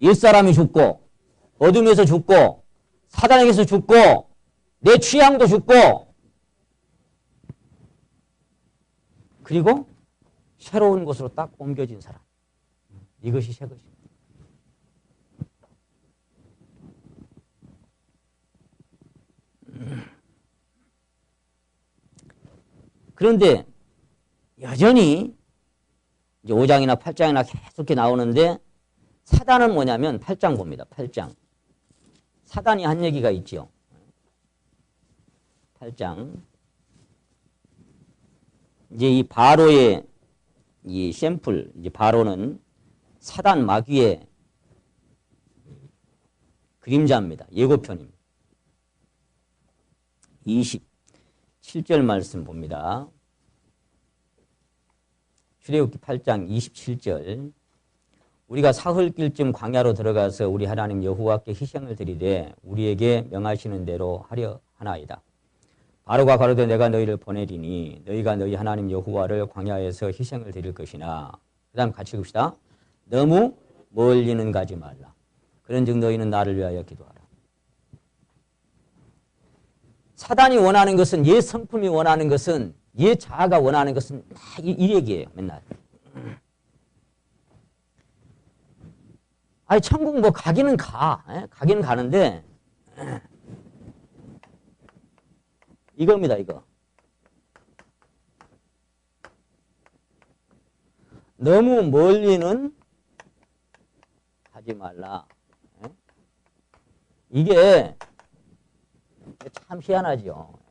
옛사람이 죽고 어둠에서 죽고 사단에게서 죽고 내 취향도 죽고 그리고 새로운 곳으로 딱 옮겨진 사람. 이것이 새 것입니다. 그런데 여전히 이제 5장이나 8장이나 계속 이렇게 나오는데 사단은 뭐냐면 8장 봅니다. 8장. 사단이 한 얘기가 있죠. 8장. 이제 이 바로의 이 샘플, 이제 바로는 사단 마귀의 그림자입니다. 예고편입니다. 27절 말씀 봅니다. 출애굽기 8장 27절. 우리가 사흘길쯤 광야로 들어가서 우리 하나님 여호와께 희생을 드리되 우리에게 명하시는 대로 하려 하나이다. 바로가 가로되 내가 너희를 보내리니 너희가 너희 하나님 여호와를 광야에서 희생을 드릴 것이나 그 다음 같이 읽읍시다. 너무 멀리는 가지 말라. 그런즉 너희는 나를 위하여 기도하라. 사단이 원하는 것은 옛 성품이 원하는 것은 옛 자아가 원하는 것은 다 이 얘기예요. 맨날. 아니 천국 뭐 가기는 가기는 가는데 이겁니다. 이거. 너무 멀리는 가지 말라. 이게 참 희한하죠.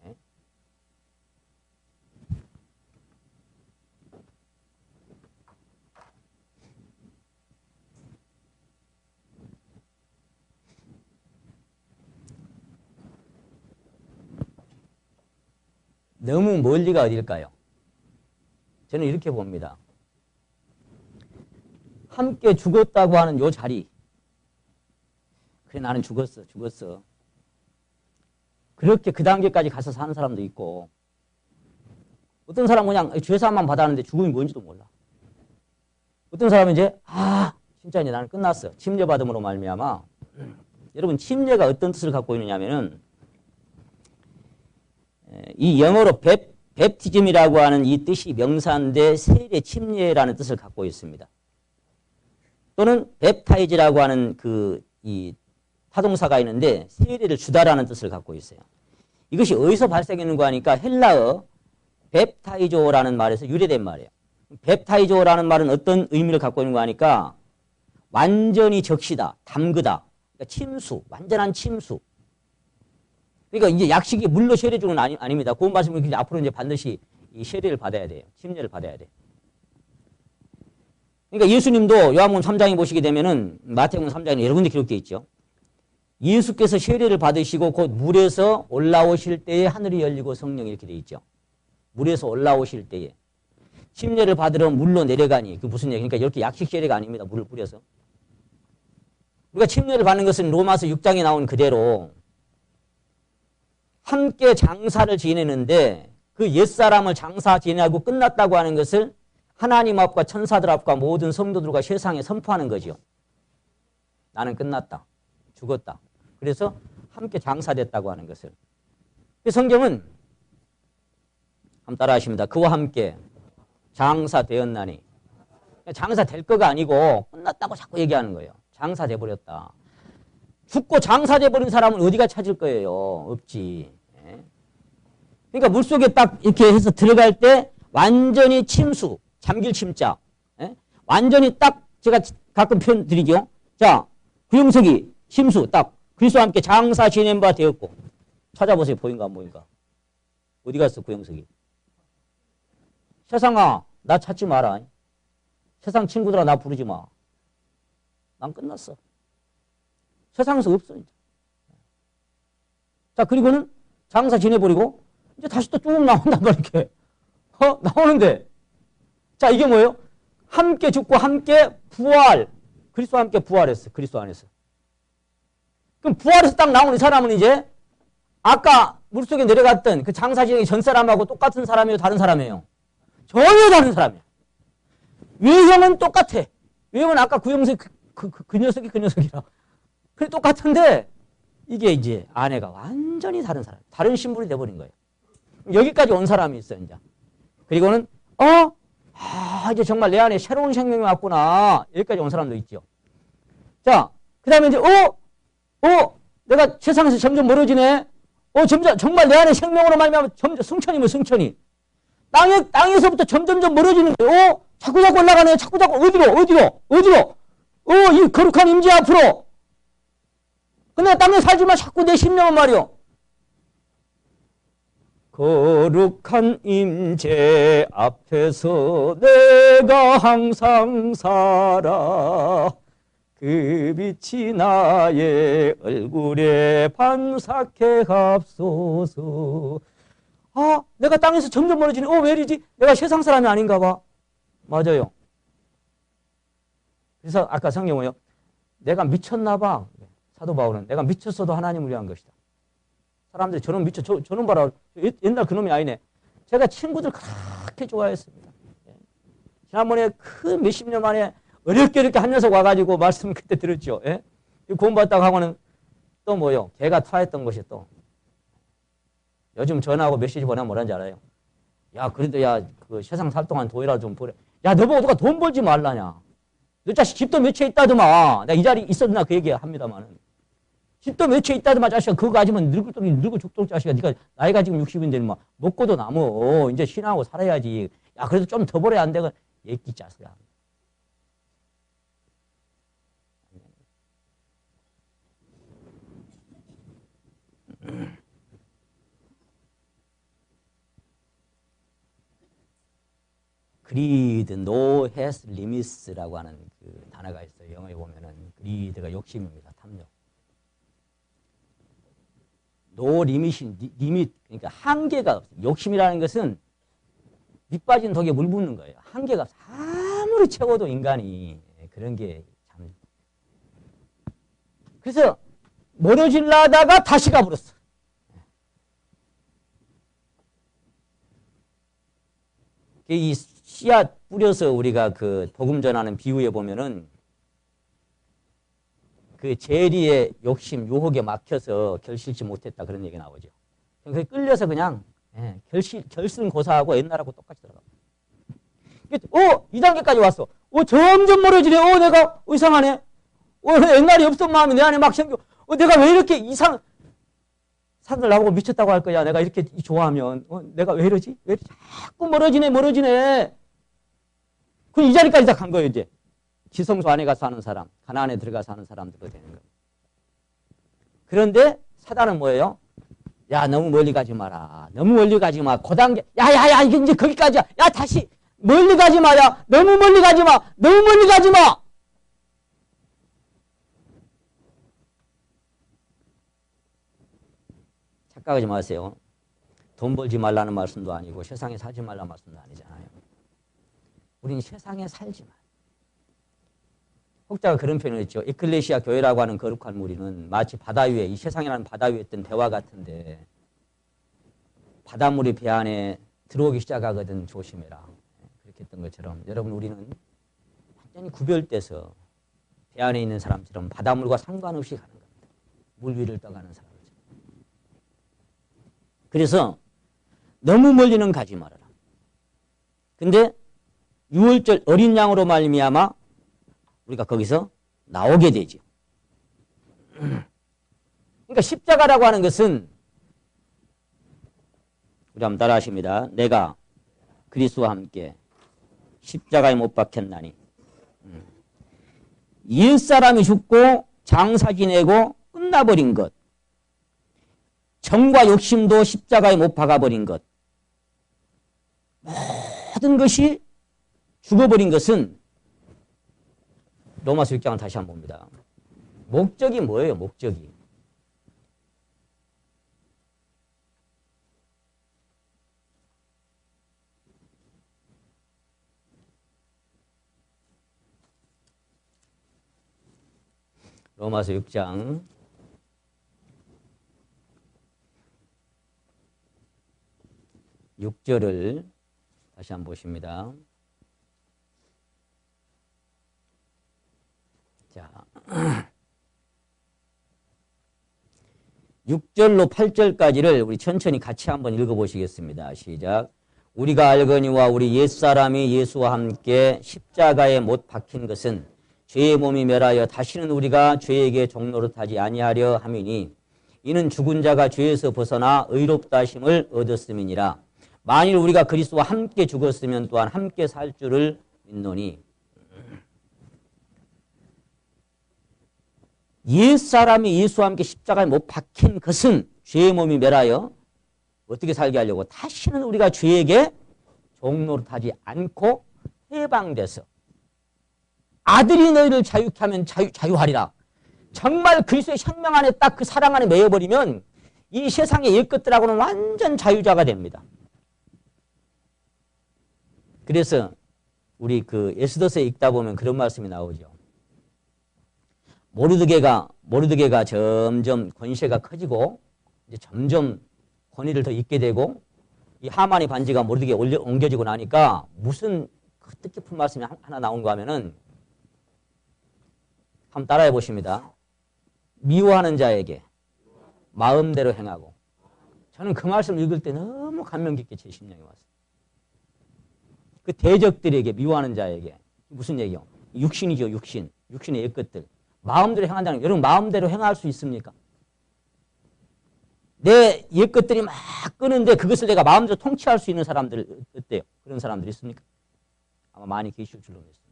너무 멀리가 어딜까요? 저는 이렇게 봅니다. 함께 죽었다고 하는 요 자리. 그래 나는 죽었어. 그렇게 그 단계까지 가서 사는 사람도 있고 어떤 사람은 그냥 죄사함만 받았는데 죽음이 뭔지도 몰라. 어떤 사람은 이제 진짜 이제 나는 끝났어. 침례받음으로 말미암아. 여러분 침례가 어떤 뜻을 갖고 있느냐면은 이 영어로 베프티즘이라고 하는 이 뜻이 명사인데 세례 침례라는 뜻을 갖고 있습니다. 또는 웹타이즈라고 하는 이 타동사가 있는데 세례를 주다라는 뜻을 갖고 있어요. 이것이 어디서 발생했는가 하니까 헬라어 웹타이조라는 말에서 유래된 말이에요. 웹타이조라는 말은 어떤 의미를 갖고 있는가 하니까 완전히 적시다, 담그다. 그러니까 침수, 완전한 침수. 그러니까 이제 약식이 물로 세례 주는 아닙니다. 구원 받으면 이제 앞으로 이제 반드시 이 세례를 받아야 돼요. 침례를 받아야 돼. 그러니까 예수님도 요한복음 3장에 보시게 되면은 마태복음 3장에 여러 군데 기록되어 있죠. 예수께서 세례를 받으시고 곧 물에서 올라오실 때에 하늘이 열리고 성령이 이렇게 되어 있죠. 물에서 올라오실 때에. 침례를 받으러 물로 내려가니 그 무슨 얘기? 그러니까 이렇게 약식 세례가 아닙니다. 물을 뿌려서. 우리가 침례를 받는 것은 로마서 6장에 나온 그대로 함께 장사를 지내는데 그 옛사람을 장사 지내고 끝났다고 하는 것을 하나님 앞과 천사들 앞과 모든 성도들과 세상에 선포하는 거죠. 나는 끝났다. 죽었다. 그래서 함께 장사됐다고 하는 것을. 성경은 한번 따라 하십니다. 그와 함께 장사되었나니. 장사될 거가 아니고 끝났다고 자꾸 얘기하는 거예요. 장사돼버렸다. 죽고 장사돼버린 사람은 어디가 찾을 거예요? 없지. 그러니까 물속에 딱 이렇게 해서 들어갈 때 완전히 침수, 잠길 침자. 완전히 딱 제가 가끔 표현 드리죠. 자, 구용석이 침수 딱 그리스도와 함께 장사 지낸 바 되었고. 찾아보세요. 보인가 안 보인가? 어디 갔어 구용석이? 세상아 나 찾지 마라. 세상 친구들아 나 부르지 마. 난 끝났어. 세상에서 없어. 이제. 자, 그리고는 장사 지내버리고, 이제 다시 또 쭉 나온단 말이야, 이렇게. 나오는데. 자, 이게 뭐예요? 함께 죽고 함께 부활. 그리스도와 함께 부활했어. 그리스도 안에서. 그럼 부활해서 딱 나오는 이 사람은 이제, 아까 물속에 내려갔던 그 장사 지내기 전 사람하고 똑같은 사람이에요? 다른 사람이에요? 전혀 다른 사람이에요. 외형은 똑같아. 외형은 아까 구형석 그 녀석이 그 녀석이라. 그래 똑같은데 이게 이제 아내가 완전히 다른 사람, 다른 신분이 돼버린 거예요. 여기까지 온 사람이 있어요, 이제. 그리고는 이제 정말 내 안에 새로운 생명이 왔구나. 여기까지 온 사람도 있죠. 자, 그 다음에 이제 내가 세상에서 점점 멀어지네. 점점 정말 내 안에 생명으로 말미암아 점점 승천이면 승천이. 땅에서부터 점점점 멀어지는 거예요. 자꾸 올라가네. 자꾸 어디로? 이 거룩한 임재 앞으로. 근데 땅에 살지만 자꾸 내 심령은 말이요. 거룩한 임재 앞에서 내가 항상 살아. 그 빛이 나의 얼굴에 반삭해 합소서. 내가 땅에서 점점 멀어지네. 왜 이러지? 내가 세상 사람이 아닌가 봐. 맞아요. 그래서 아까 성경은요. 내가 미쳤나 봐. 사도 바울은 내가 미쳤어도 하나님을 위한 것이다. 사람들이 저는 저는 봐라. 옛날 그놈이 아니네. 제가 친구들 그렇게 좋아했습니다. 지난번에 그 몇십 년 만에 어렵게 이렇게 한 녀석 와가지고 말씀 그때 들었죠. 구원받았다고 하고는 또 뭐요? 걔가 타했던 것이 또. 요즘 전화하고 메시지 보내면 뭐라는지 알아요? 야, 그래도 그 세상 살 동안 돈이라도 좀 벌어. 야, 너보고 누가 돈 벌지 말라냐. 너 자식 집도 몇 채 있다더만. 내가 이 자리 있었나 그 얘기 합니다만은. 집도 몇 채 있다더만 자식아. 그거 가지면 늙고 죽도록 자식아. 네가 나이가 지금 60인데 막 먹고도 남어. 이제 신하고 살아야지. 야, 그래도 좀 더 벌어야 안 되고. 얘기 자식아. greed, no has limits라고 하는 그 단어가 있어요. 영어에 보면은 greed가 욕심입니다. 탐욕. no limit, 그러니까 한계가 없어요. 욕심이라는 것은 밑 빠진 독에 물 붓는 거예요. 한계가 없어요. 아무리 채워도 인간이 그런 게 참. 그래서 멀어지려다가 다시 가버렸어. 이 씨앗 뿌려서 우리가 그 복음 전하는 비유에 보면은 그 재리의 욕심, 유혹에 막혀서 결실치 못했다 그런 얘기 나오죠. 그래서 끌려서 그냥 결승고사하고 옛날하고 똑같이 들어가. 이 단계까지 왔어. 점점 멀어지네. 내가 이상하네. 옛날에 없던 마음이 내 안에 막 생겨. 내가 왜 이렇게 사람들 나보고 미쳤다고 할 거야. 내가 이렇게 좋아하면. 내가 왜 이러지? 자꾸 멀어지네. 그럼 이 자리까지 다 간 거예요, 이제. 지성소 안에 가서 사는 사람, 가나안에 들어가서 사는 사람들로 되는 겁니다. 그런데 사단은 뭐예요? 야, 너무 멀리 가지 마라. 너무 멀리 가지 마. 고단계, 야야야, 이제 거기까지야. 야, 다시 멀리 가지 마야. 너무 멀리 가지 마. 너무 멀리 가지 마. 착각하지 마세요. 돈 벌지 말라는 말씀도 아니고 세상에 살지 말라는 말씀도 아니잖아요. 우리는 세상에 살지만. 혹자가 그런 표현을 했죠. 에클레시아 교회라고 하는 거룩한 무리는 마치 바다 위에, 이 세상이라는 바다 위에 있던 배와 같은데 바닷물이 배 안에 들어오기 시작하거든 조심해라. 그렇게 했던 것처럼 여러분 우리는 완전히 구별돼서 배 안에 있는 사람처럼 바닷물과 상관없이 가는 겁니다. 물 위를 떠가는 사람처럼. 그래서 너무 멀리는 가지 말아라. 근데 6월절 어린 양으로 말미암아 우리가 거기서 나오게 되죠. 그러니까 십자가라고 하는 것은 우리 한번 따라 하십니다. 내가 그리스도와 함께 십자가에 못 박혔나니 옛사람이 죽고 장사 지내고 끝나버린 것, 정과 욕심도 십자가에 못 박아버린 것, 모든 것이 죽어버린 것은 로마서 6장을 다시 한번 봅니다. 목적이 뭐예요? 목적이. 로마서 6장 6절을 다시 한번 보십니다. 자, 6절로 8절까지를 우리 천천히 같이 한번 읽어보시겠습니다. 시작. 우리가 알거니와 우리 옛사람이 예수와 함께 십자가에 못 박힌 것은 죄의 몸이 멸하여 다시는 우리가 죄에게 종노릇하지 아니하려 함이니 이는 죽은 자가 죄에서 벗어나 의롭다 하심을 얻었음이니라. 만일 우리가 그리스도와 함께 죽었으면 또한 함께 살 줄을 믿노니 옛사람이 예수와 함께 십자가에 못 박힌 것은 죄의 몸이 멸하여 어떻게 살게 하려고 다시는 우리가 죄에게 종노릇하지 않고 해방돼서 아들이 너희를 자유케 하면 자유하리라. 정말 그리스도의 생명 안에 딱 그 사랑 안에 매여버리면 이 세상의 옛 것들하고는 완전 자유자가 됩니다. 그래서 우리 그 에스더서에 읽다 보면 그런 말씀이 나오죠. 모르드게가 점점 권세가 커지고 이제 점점 권위를 더 잊게 되고 이 하만의 반지가 모르드게에 옮겨지고 나니까 무슨 그 뜻깊은 말씀이 하나 나온가 하면은 한번 따라해 보십니다. 미워하는 자에게 마음대로 행하고. 저는 그 말씀 읽을 때 너무 감명 깊게 제 심령에 왔어요. 그 대적들에게, 미워하는 자에게 무슨 얘기요? 육신이죠, 육신. 육신의 옛것들. 마음대로 행한다는 거. 여러분 마음대로 행할 수 있습니까? 내 옛것들이 막 끄는데 그것을 내가 마음대로 통치할 수 있는 사람들 어때요? 그런 사람들 있습니까? 아마 많이 계실 줄로 믿습니다.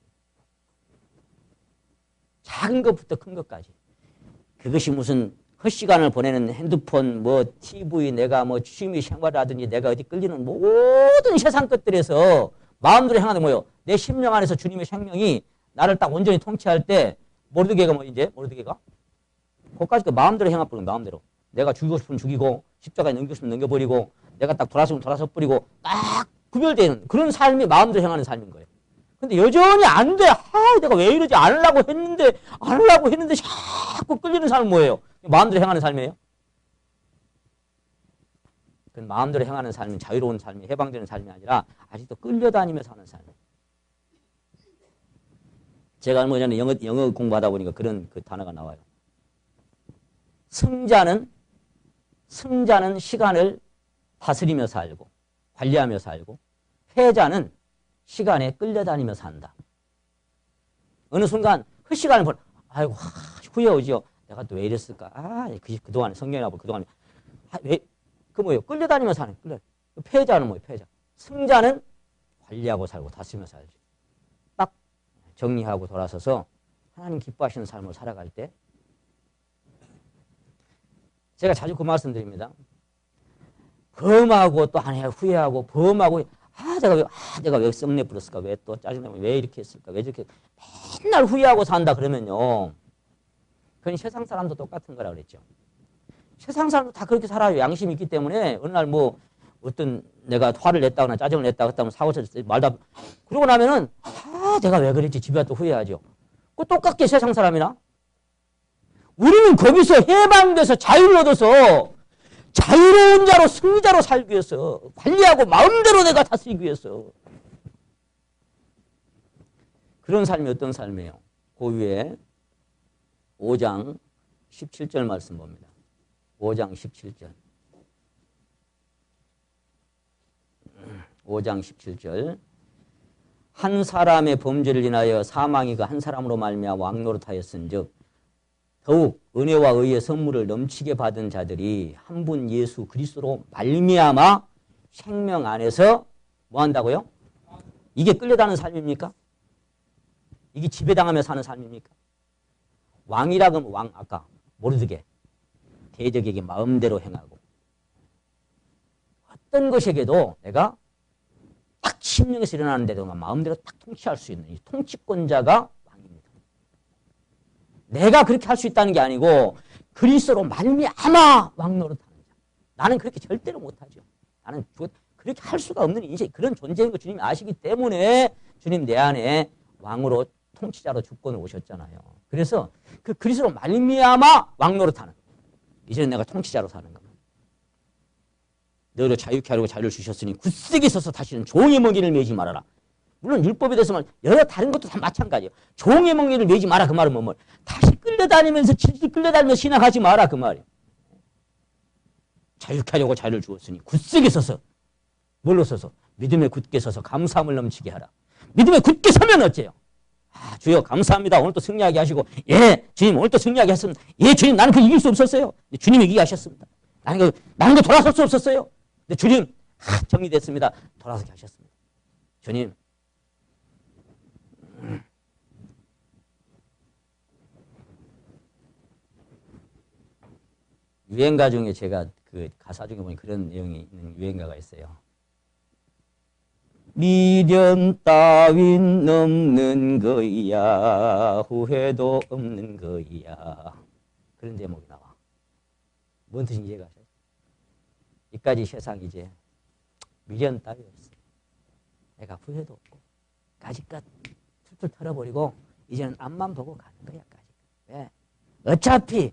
작은 것부터 큰 것까지. 그것이 무슨 헛시간을 보내는 핸드폰, 뭐 TV, 내가 뭐 취미 생활하든지 내가 어디 끌리는 모든 세상 것들에서 마음대로 행하는 뭐예요? 내 심령 안에서 주님의 생명이 나를 딱 온전히 통치할 때 모르드게가 모르드게가 그것까지 그 마음대로 행합버리고 마음대로. 내가 죽이고 싶으면 죽이고 십자가에 넘기고 싶으면 넘겨버리고 내가 딱 돌아서면 돌아서버리고 딱 구별되는 그런 삶이 마음대로 행하는 삶인 거예요. 근데 여전히 안 돼. 내가 왜 이러지? 안 하려고 했는데 자꾸 끌리는 삶은 뭐예요? 마음대로 행하는 삶이에요? 그 마음대로 행하는 삶은 자유로운 삶이 해방되는 삶이 아니라 아직도 끌려다니며 사는 삶이에요. 제가 얼마 전에 영어 공부하다 보니까 그런 그 단어가 나와요. 승자는 시간을 다스리며 살고 관리하며 살고 패자는 시간에 끌려다니며 산다. 어느 순간 헛시간을 보내. 아이고 후회 오지요. 내가 또 왜 이랬을까? 그동안 성경이나 보고 그동안 뭐예요? 끌려다니며 사는 패자는 뭐예요? 패자. 승자는 관리하고 살고 다스리며 살지. 딱 정리하고 돌아서서 하나님 기뻐하시는 삶을 살아갈 때 제가 자주 그 말씀 드립니다. 범하고 또 하나 후회하고 범하고 내가 왜 썩내 부렸을까? 왜 또 짜증나면 왜 이렇게 했을까? 왜 이렇게 맨날 후회하고 산다 그러면요. 그건 세상 사람도 똑같은 거라 그랬죠. 세상 사람도 다 그렇게 살아요. 양심이 있기 때문에 어느 날 뭐 어떤 내가 화를 냈다거나 짜증을 냈다거나 하면 사고 쳤을 때 말다 그러고 나면은 내가 왜 그랬지? 집에 와서 또 후회하죠. 그 똑같게 세상 사람이나 우리는 거기서 해방돼서 자유를 얻어서 자유로운 자로 승리자로 살기 위해서 관리하고 마음대로 내가 다스리기 위해서 그런 삶이 어떤 삶이에요? 그 위에 5장 17절 말씀 봅니다. 5장 17절 5장 17절 한 사람의 범죄를 인하여 사망이 그 한 사람으로 말미암아 왕노릇하였은즉 더욱 은혜와 의의 선물을 넘치게 받은 자들이 한 분 예수 그리스도로 말미암아 생명 안에서 뭐 한다고요? 이게 끌려다니는 삶입니까? 이게 지배당하며 사는 삶입니까? 왕이라 그러면 왕 아까 모르드게 대적에게 마음대로 행하고 어떤 것에게도 내가 딱 심령에서 일어나는 데도 마음대로 딱 통치할 수 있는 이 통치권자가 왕입니다. 내가 그렇게 할 수 있다는 게 아니고 그리스도로 말미암아 왕노릇하는 자. 나는 그렇게 절대로 못하죠. 나는 그렇게 할 수가 없는 인생 그런 존재인 거 주님이 아시기 때문에 주님 내 안에 왕으로 통치자로 주권을 오셨잖아요. 그래서 그 그리스도로 말미암아 왕노릇하는 이제는 내가 통치자로 사는 겁니다. 너희를 자유케 하려고 자유를 주셨으니 굳세게 서서 다시는 종의 멍에를 매지 말아라. 물론 율법에 대해서만 여러 다른 것도 다 마찬가지예요. 종의 멍에를 매지 마라 그 말은 뭐 다시 끌려다니면서 질질 끌려다니면서 신앙하지 마라 그 말이에요. 자유케 하려고 자유를 주었으니 굳세게 서서 뭘로 서서? 믿음에 굳게 서서 감사함을 넘치게 하라. 믿음에 굳게 서면 어째요? 주여 감사합니다. 오늘 또 승리하게 하시고 예 주님 오늘 또 승리하게 하셨습니다. 예 주님 나는 그 이길 수 없었어요. 주님이 이기게 하셨습니다. 나는 그 돌아설 수 없었어요. 근데 주님 정리됐습니다. 돌아서게 하셨습니다. 주님 유행가 중에 제가 그 가사 중에 보니 그런 내용이 있는 유행가가 있어요. 미련 따윈 없는 거야 후회도 없는 거야 그런 제목이 나와. 뭔 뜻인지 이해가 가셔요? 이까지 세상 이제 미련 따위 없어. 내가 후회도 없고 까짓것 툴툴 털어버리고 이제는 앞만 보고 가는 거야. 까짓것. 왜? 어차피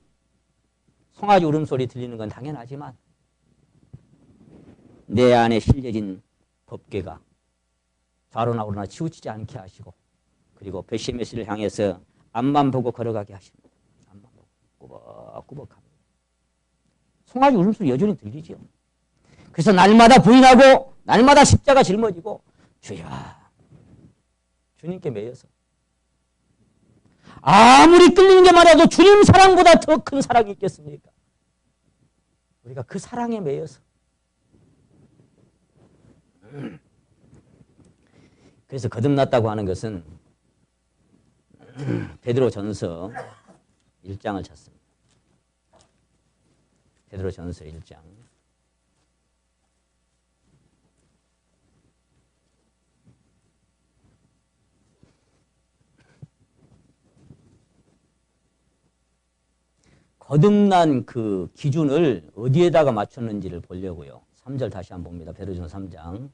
송아지 울음소리 들리는 건 당연하지만 내 안에 실려진 법궤가 좌로나 우로나 치우치지 않게 하시고 그리고 베시메시를 향해서 앞만 보고 걸어가게 하십니다. 앞만 보고 꾸벅꾸벅 합니다. 송아지 울음소리 여전히 들리죠. 그래서 날마다 부인하고 날마다 십자가 짊어지고 주여 주님께 매여서 아무리 끌리는 게 말이라도 주님 사랑보다 더 큰 사랑이 있겠습니까? 우리가 그 사랑에 매여서 그래서 거듭났다고 하는 것은 베드로전서 1장을 찾습니다. 베드로전서 1장 거듭난 그 기준을 어디에다가 맞췄는지를 보려고요. 3절 다시 한번 봅니다. 베드로전서 3장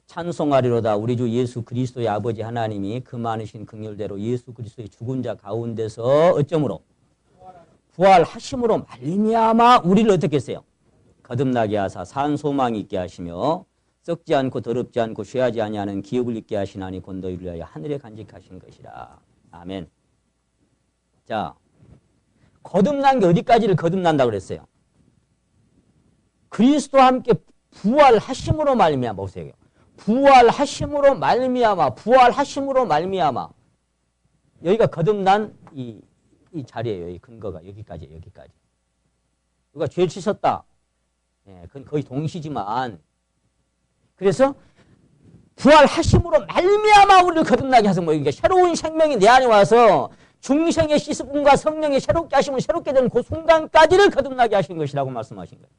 찬송하리로다 우리 주 예수 그리스도의 아버지 하나님이 그 많으신 긍휼대로 예수 그리스도의 죽은 자 가운데서 어쩌므로 부활하심으로 말미암아 우리를 어떻게 했어요? 거듭나게 하사 산 소망이 있게 하시며 썩지 않고 더럽지 않고 쇠하지 아니하는 기업을 있게 하시나니 곧 너희를 위하여 하늘에 간직하신 것이라. 아멘. 자, 거듭난 게 어디까지를 거듭난다 그랬어요? 그리스도와 함께 부활하심으로 말미암아 보세요. 부활하심으로 말미암아 부활하심으로 말미암아 여기가 거듭난 이 자리예요. 이 근거가 여기까지. 누가 죄를 씻었다. 예, 그건 거의 동시지만 그래서 부활하심으로 말미암아 우리를 거듭나게 하셔서 뭐 이게 새로운 생명이 내 안에 와서 중생의 씻음과 성령의 새롭게 하시면 새롭게 되는 그 순간까지를 거듭나게 하신 것이라고 말씀하신 거예요.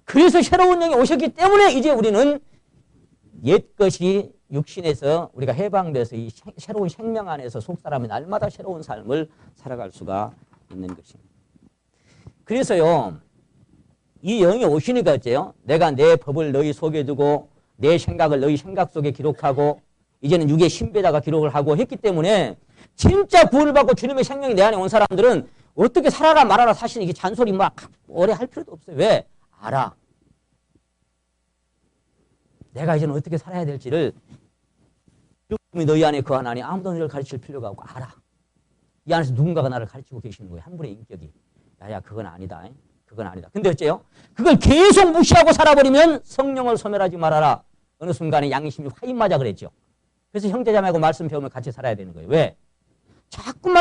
그래서 새로운 영이 오셨기 때문에 이제 우리는 옛것이 육신에서 우리가 해방돼서 이 새로운 생명 안에서 속사람이 날마다 새로운 삶을 살아갈 수가 있는 것입니다. 그래서요, 이 영이 오시니까 어째요? 내가 내 법을 너희 속에 두고 내 생각을 너희 생각 속에 기록하고 이제는 육의 신비에다가 기록을 하고 했기 때문에 진짜 구원을 받고 주님의 생명이 내 안에 온 사람들은 어떻게 살아라 말아라 사실 이게 잔소리 막 오래 할 필요도 없어요. 왜? 알아. 내가 이제는 어떻게 살아야 될지를 너희 안에 거하나니 아무도 너를 가르칠 필요가 없고 알아. 이 안에서 누군가가 나를 가르치고 계시는 거예요. 한 분의 인격이. 야야 그건 아니다. 그건 아니다. 근데 어째요? 그걸 계속 무시하고 살아버리면 성령을 소멸하지 말아라. 어느 순간에 양심이 화인 맞아 그랬죠. 그래서 형제자매하고 말씀 배우면 같이 살아야 되는 거예요. 왜? 자꾸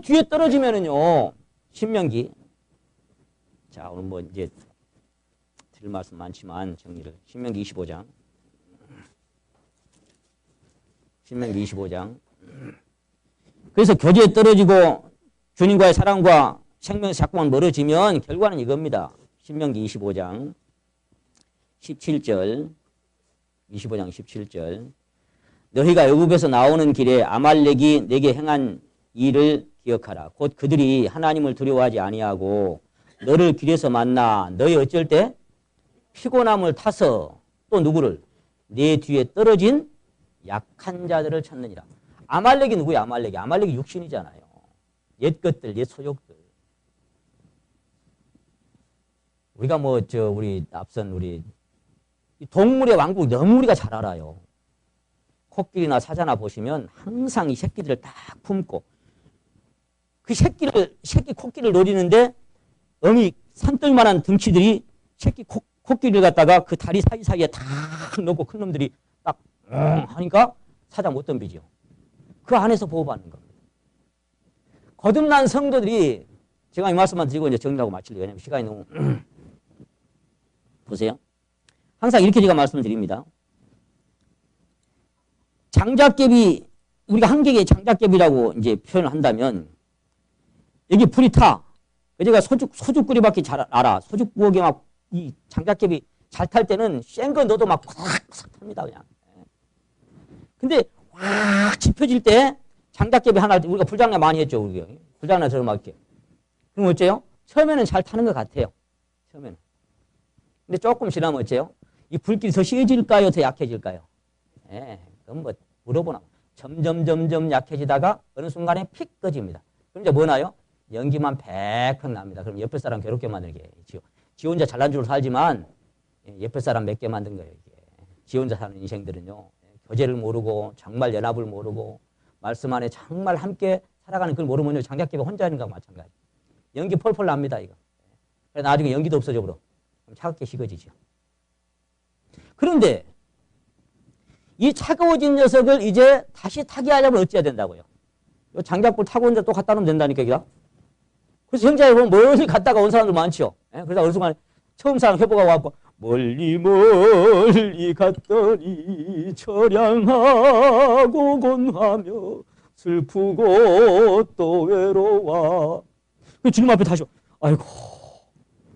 뒤에 떨어지면은요. 신명기. 자, 오늘 뭐 이제 드릴 말씀 많지만 정리를. 신명기 25장. 신명기 25장. 그래서 교제에 떨어지고 주님과의 사랑과 생명에서 자꾸만 멀어지면 결과는 이겁니다. 신명기 25장 17절. 25장 17절. 너희가 애굽에서 나오는 길에 아말렉이 내게 행한 일을 기억하라. 곧 그들이 하나님을 두려워하지 아니하고 너를 길에서 만나 너희 어쩔 때 피곤함을 타서 또 누구를 내 뒤에 떨어진 약한 자들을 찾느니라. 아말렉이 누구야? 아말렉이 육신이잖아요. 옛 것들, 옛 소욕들. 우리가 우리 앞선 우리 동물의 왕국 너무 우리가 잘 알아요. 코끼리나 사자나 보시면 항상 이 새끼들을 딱 품고 그 새끼 코끼리를 노리는데 어미 산뜰만한 등치들이 새끼 코끼리를 갖다가 그 다리 사이사이에 딱 넣고 큰 놈들이 딱 하니까 사자 못 덤비죠. 그 안에서 보호받는 겁니다. 거듭난 성도들이 제가 이 말씀만 드리고 이제 정리하고 마칠래요. 왜냐하면 시간이 너무 보세요. 항상 이렇게 제가 말씀을 드립니다. 장작개비, 우리가 한국의 장작개비라고 이제 표현을 한다면, 여기 불이 타. 제가 소죽 끓이밖에 잘 알아. 소죽 부엌에 막 이 장작개비 잘 탈 때는 센 거 넣어도 막 팍팍 탑니다, 그냥. 근데 확 짚혀질 때 장작개비 하나, 우리가 불장난 많이 했죠, 우리가. 불장난 저를 막 이렇게. 그럼 어째요? 처음에는 잘 타는 것 같아요. 처음에는. 근데 조금 지나면 어째요? 이 불길이 더 세질까요? 더 약해질까요? 예. 그럼 뭐 물어보나. 점점 약해지다가 어느 순간에 픽 꺼집니다. 그럼 이제 뭐 나요? 연기만 팩팩 납니다. 그럼 옆에 사람 괴롭게 만들게. 지 혼자 잘난 줄 살지만 옆에 사람 몇 개 만든 거예요. 이게. 지 혼자 사는 인생들은요. 교제를 모르고 정말 연합을 모르고 말씀 안에 정말 함께 살아가는 걸 모르면요. 장작개비 혼자 있는 거하고 마찬가지. 연기 폴폴 납니다. 이거. 그래서 나중에 연기도 없어져 버려. 그럼 차갑게 식어지죠. 그런데 이 차가워진 녀석을 이제 다시 타게 하려면 어찌해야 된다고요? 이 장작불 타고 혼자 또 갖다 놓으면 된다니까, 이거. 그래서 형제에 보면 멀리 갔다가 온 사람들 많죠. 예? 그래서 어느 순간 처음 사람 회복하고 와갖고 멀리 갔더니 처량하고 곤하며 슬프고 또 외로워. 그 주님 앞에 다시 아이고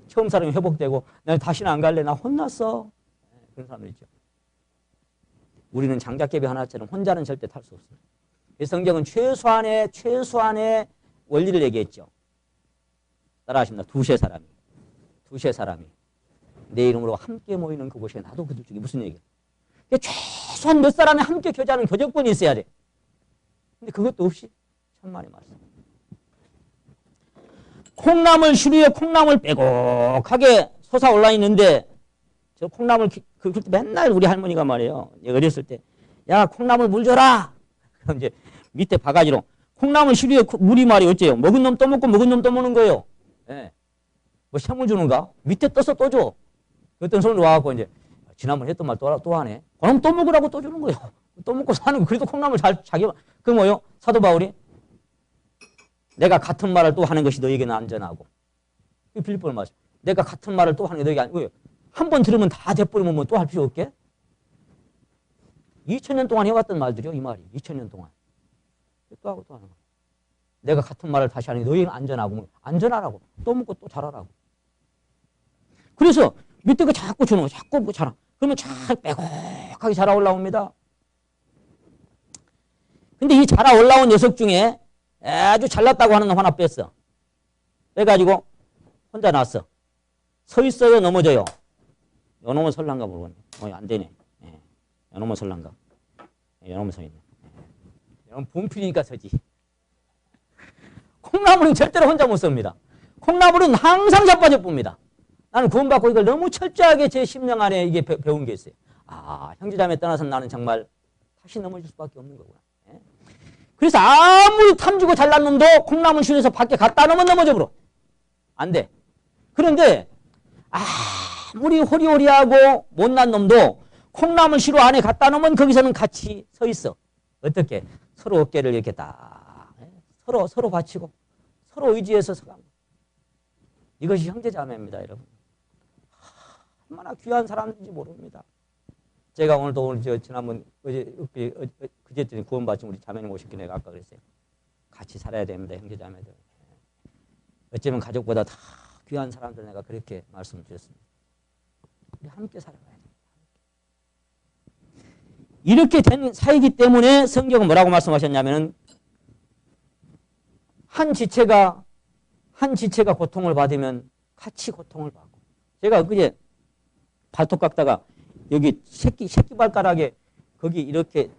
처음 사람이 회복되고 나 다시는 안 갈래. 나 혼났어. 그런 사람들 있죠. 우리는 장작개비 하나처럼 혼자는 절대 탈 수 없어요. 성경은 최소한의 원리를 얘기했죠. 따라하십니다. 두세 사람이 내 이름으로 함께 모이는 그곳에 나도 그들 중에 무슨 얘기야? 최소한 몇 사람이 함께 교제하는 교제권이 있어야 돼. 근데 그것도 없이 천만의 말씀. 콩나물 시루에 콩나물 빼곡하게 솟아올라 있는데 저 콩나물 그때 맨날 우리 할머니가 말해요. 어렸을 때 야 콩나물 물 줘라. 그럼 이제 밑에 바가지로 콩나물 시루에 물이 말이 어째요? 먹은 놈 또 먹고 먹은 놈 또 먹는 거예요. 예. 뭐 샘물 주는가? 밑에 떠서 또 줘. 어떤 손으로 와갖고 이제 지난번 했던 말 또 하네. 그럼 또 먹으라고 또 주는 거예요. 또 먹고 사는 거. 그래도 콩나물 자기가 그 뭐요? 사도 바울이 내가 같은 말을 또 하는 것이 너에게는 안전하고. 이 빌립보를 말씀. 내가 같은 말을 또 하는 게 너에게 왜? 한 번 들으면 다 돼버리면 뭐 또 할 필요 없게? 2000년 동안 해왔던 말들이요. 이 말이 2000년 동안. 또 하고 또 하는 거야. 내가 같은 말을 다시 하니 너희는 안전하고 안전하라고 또 묻고 또 잘하라고. 그래서 밑에 거 자꾸 주는 거 자꾸 뭐 자라. 그러면 잘 빼곡하게 자라 올라옵니다. 근데 이 자라 올라온 녀석 중에 아주 잘났다고 하는 놈 하나 뺐어. 빼가지고 혼자 났어. 서 있어요, 넘어져요. 요 놈은 설랑가 모르겠네. 안 되네. 예. 요 놈은 설랑가. 요 놈은 서 있네. 요 놈은 분필이니까 서지. 콩나물은 절대로 혼자 못 섭니다. 콩나물은 항상 자빠져 봅니다. 나는 구원받고 이걸 너무 철저하게 제 심령 안에 이게 배운 게 있어요. 아, 형제자매 떠나서 나는 정말 다시 넘어질 수밖에 없는 거구나. 예? 그래서 아무리 탐지고 잘난 놈도 콩나물 실에서 밖에 갖다 놓으면 넘어져 버려. 안 돼. 그런데 아무리 호리호리하고 못난 놈도 콩나물 시로 안에 갖다 놓으면 거기서는 같이 서 있어. 어떻게? 서로 어깨를 이렇게 딱 서로 받치고 서로 의지해서 서간. 이것이 형제자매입니다, 여러분. 얼마나 귀한 사람인지 모릅니다. 제가 오늘 지난번 그제쯤 구원받은 우리 자매님 오셨기 내가 아까 그랬어요. 같이 살아야 됩니다, 형제자매들. 어쩌면 가족보다 다 귀한 사람들 내가 그렇게 말씀드렸습니다. 우리 함께 살아가야 됩니다. 이렇게 된 사이기 때문에 성경은 뭐라고 말씀하셨냐면은 한 지체가 고통을 받으면 같이 고통을 받고. 제가 그제 발톱 깎다가 여기 새끼 발가락에 거기 이렇게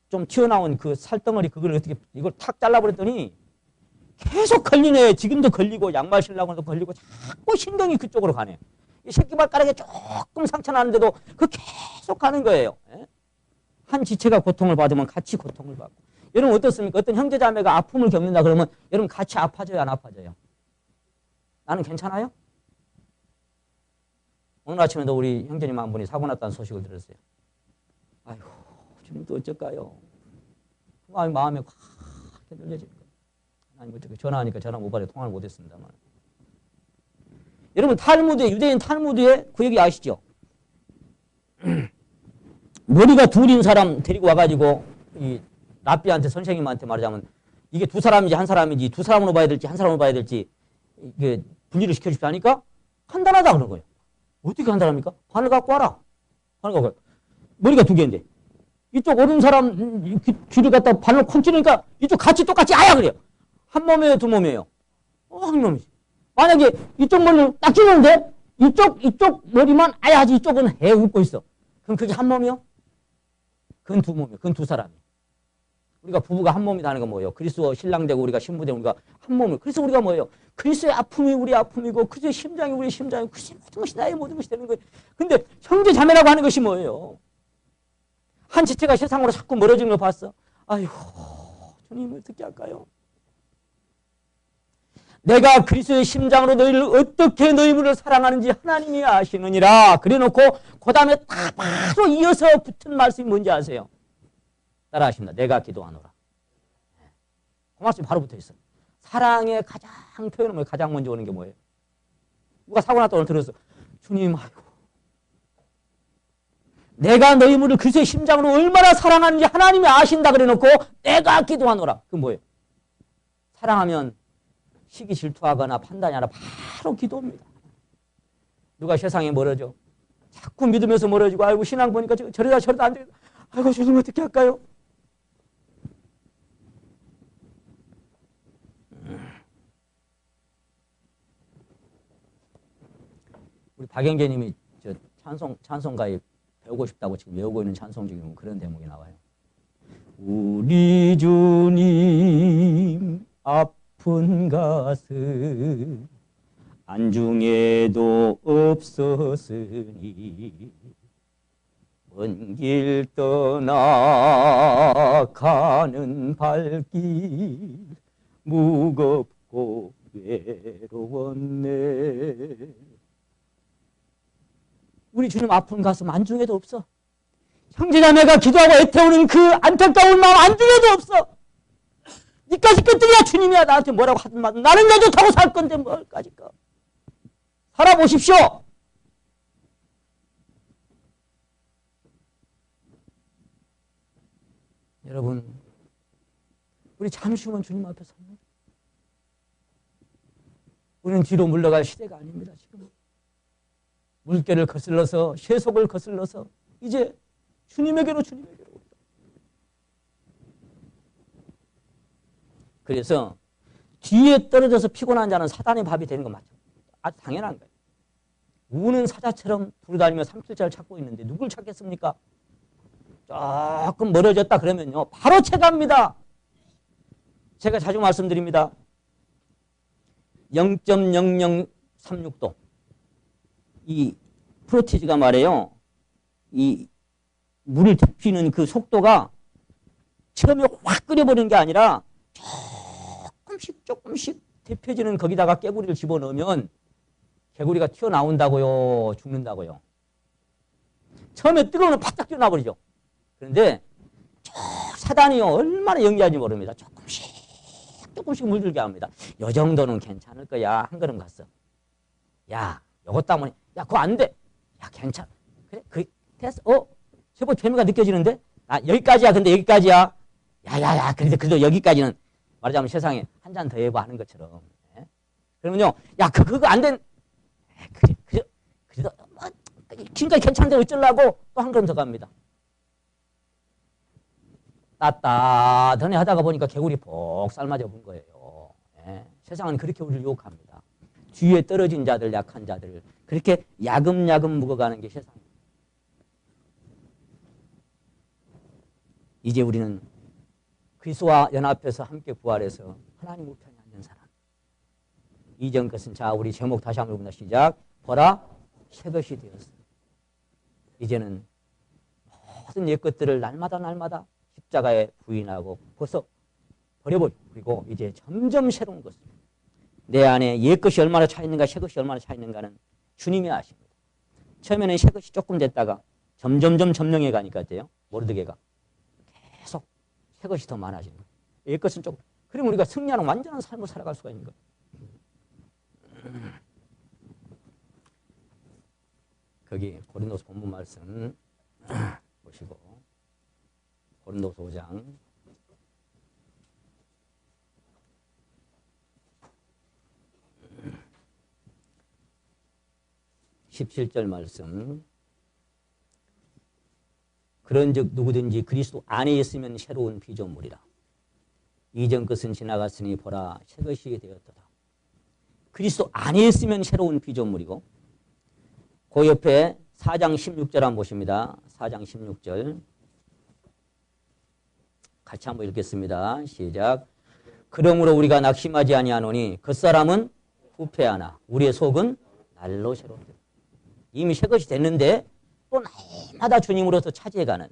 좀 튀어나온 그 살덩어리 그걸 어떻게 이걸 탁 잘라버렸더니 계속 걸리네. 지금도 걸리고 양말 신라고 해도 걸리고 자꾸 신경이 그쪽으로 가네. 이 새끼 발가락에 조금 상처 나는데도 그 계속 가는 거예요. 한 지체가 고통을 받으면 같이 고통을 받고. 여러분 어떻습니까? 어떤 형제자매가 아픔을 겪는다 그러면 여러분 같이 아파져요, 안 아파져요? 나는 괜찮아요? 오늘 아침에도 우리 형제님 한 분이 사고 났다는 소식을 들었어요. 아이고, 주님도 어쩔까요? 마음에 확 눌려지는 거예요. 아니, 어떻게 전화하니까 전화 못 받아 통화를 못 했습니다만. 여러분, 유대인 탈무드에 그 얘기 아시죠? 머리가 둘인 사람 데리고 와가지고, 이 랍비한테 선생님한테 말하자면, 이게 두 사람인지 한 사람인지, 두 사람으로 봐야 될지 한 사람으로 봐야 될지, 이게 분리를 시켜주십시오 하니까, 간단하다 그런 거예요. 어떻게 간단합니까? 바늘 갖고 와라. 바늘 갖고 와라. 머리가 두 개인데, 이쪽 오른 사람 귀를 갖다 바늘 콩 찌르니까, 이쪽 같이 똑같이 아야 그래요. 한 몸이에요, 두 몸이에요? 한 몸이지. 만약에 이쪽 머리를 딱 찌르는데, 이쪽 머리만 아야지, 이쪽은 해 웃고 있어. 그럼 그게 한 몸이요? 그건 두 몸이요. 그건 두 사람이요. 우리가 부부가 한 몸이라는 건 뭐예요? 그리스도 신랑 되고 우리가 신부 되고 우리가 한 몸이에요. 그래서 우리가 뭐예요? 그리스도의 아픔이 우리 아픔이고 그리스도의 심장이 우리 심장이고 그리스도의 모든 것이 나의 모든 것이 되는 거예요. 근데 형제 자매라고 하는 것이 뭐예요? 한 지체가 세상으로 자꾸 멀어지는 걸 봤어. 아이고, 주님 어떻게 할까요? 내가 그리스도의 심장으로 너희를 어떻게 너희를 사랑하는지 하나님이 아시느니라. 그래놓고 그 다음에 딱 바로 이어서 붙은 말씀이 뭔지 아세요? 따라 하십니다. 내가 기도하노라. 그 말씀이 바로 붙어있어. 사랑의 가장 표현은 가장 먼저 오는 게 뭐예요? 누가 사고 났다 오늘 들었어. 주님, 아이고. 내가 너희를 그리스도의 심장으로 얼마나 사랑하는지 하나님이 아신다 그래놓고 내가 기도하노라. 그건 뭐예요? 사랑하면 시기 질투하거나 판단이 아니라 바로 기도입니다. 누가 세상에 멀어져. 자꾸 믿으면서 멀어지고 아이고 신앙 보니까 저러다 안 되겠다. 아이고 주님 어떻게 할까요? 우리 박영재님이 저 찬송가에 배우고 싶다고 지금 외우고 있는 찬송 중에 그런 대목이 나와요. 우리 주님 아픈 가슴 안중에도 없었으니 먼 길 떠나가는 발길 무겁고 외로웠네. 우리 주님 아픈 가슴 안중에도 없어. 형제자매가 기도하고 애태우는 그 안타까운 마음 안중에도 없어. 니까지 끝들이야. 주님이야 나한테 뭐라고 하든 말든 나는 내 좋다고 살 건데 뭘까지 거. 살아보십시오. 잠시 후면 주님 앞에 섭니다. 우리는 뒤로 물러갈 시대가 아닙니다. 지금 물결을 거슬러서 쇠속을 거슬러서 이제 주님에게로. 그래서 뒤에 떨어져서 피곤한 자는 사단의 밥이 되는 거 맞죠? 아주 당연한 거예요. 우는 사자처럼 두루다니며 삼킬자를 찾고 있는데 누굴 찾겠습니까? 조금 멀어졌다 그러면요. 바로 채갑니다. 제가 자주 말씀드립니다. 0.0036도. 이 프로티즈가 말이에요. 이 물을 데피는 그 속도가 처음에 확 끓여버리는 게 아니라 조금씩 데펴지는 거기다가 깨구리를 집어넣으면 개구리가 튀어나온다고요? 죽는다고요? 처음에 뜨거우면 바짝 튀어나와버리죠. 그런데 사단이요. 얼마나 연기하는지 모릅니다. 조금씩 물들게 합니다. 요 정도는 괜찮을 거야. 한 걸음 갔어. 야, 요것 때문에. 야, 그거 안 돼. 야, 괜찮아. 그래, 됐어. 제법 재미가 느껴지는데? 아, 여기까지야. 근데 여기까지야. 야. 그래도 여기까지는 말하자면 세상에 한 잔 더 해봐 하는 것처럼. 예? 그러면요. 야, 그거 안 된. 그래도 뭐, 지금까지 괜찮은데 어쩌려고 또 한 걸음 더 갑니다. 따따더니 하다가 보니까 개구리 복 삶아져 본 거예요. 예? 세상은 그렇게 우리를 유혹합니다. 뒤에 떨어진 자들, 약한 자들 그렇게 야금야금 묵어가는 게 세상입니다. 이제 우리는 그리스도와 연합해서 함께 부활해서 하나님 우편에 앉는 사람. 이전 것은 자 우리 제목 다시 한번 읽습니다. 시작. 보라 새 것이 되었어. 이제는 모든 옛 것들을 날마다 십자가에 부인하고 벗어 버려버리고 그리고 이제 점점 새로운 것을 내 안에 옛 것이 얼마나 차 있는가 새 것이 얼마나 차 있는가는 주님이 아십니다. 처음에는 새 것이 조금 됐다가 점점점 점령해 가니까 돼요. 모르드게가 계속 새 것이 더 많아지는 거예요. 옛 것은 조금 그러면 우리가 승리하는 완전한 삶을 살아갈 수가 있는 거예요. 거기 고린도서 본문 말씀 보시고 고린도서 5장 17절 말씀. 그런즉 누구든지 그리스도 안에 있으면 새로운 피조물이라. 이전 것은 지나갔으니 보라 새 것이 되었도다. 그리스도 안에 있으면 새로운 피조물이고 그 옆에 4장 16절 한번 보십니다. 4장 16절 같이 한번 읽겠습니다. 시작. 그러므로 우리가 낙심하지 아니하노니 겉사람은 후패하나 우리의 속은 날로 새롭다. 이미 새 것이 됐는데 또 날마다 주님으로서 차지해가는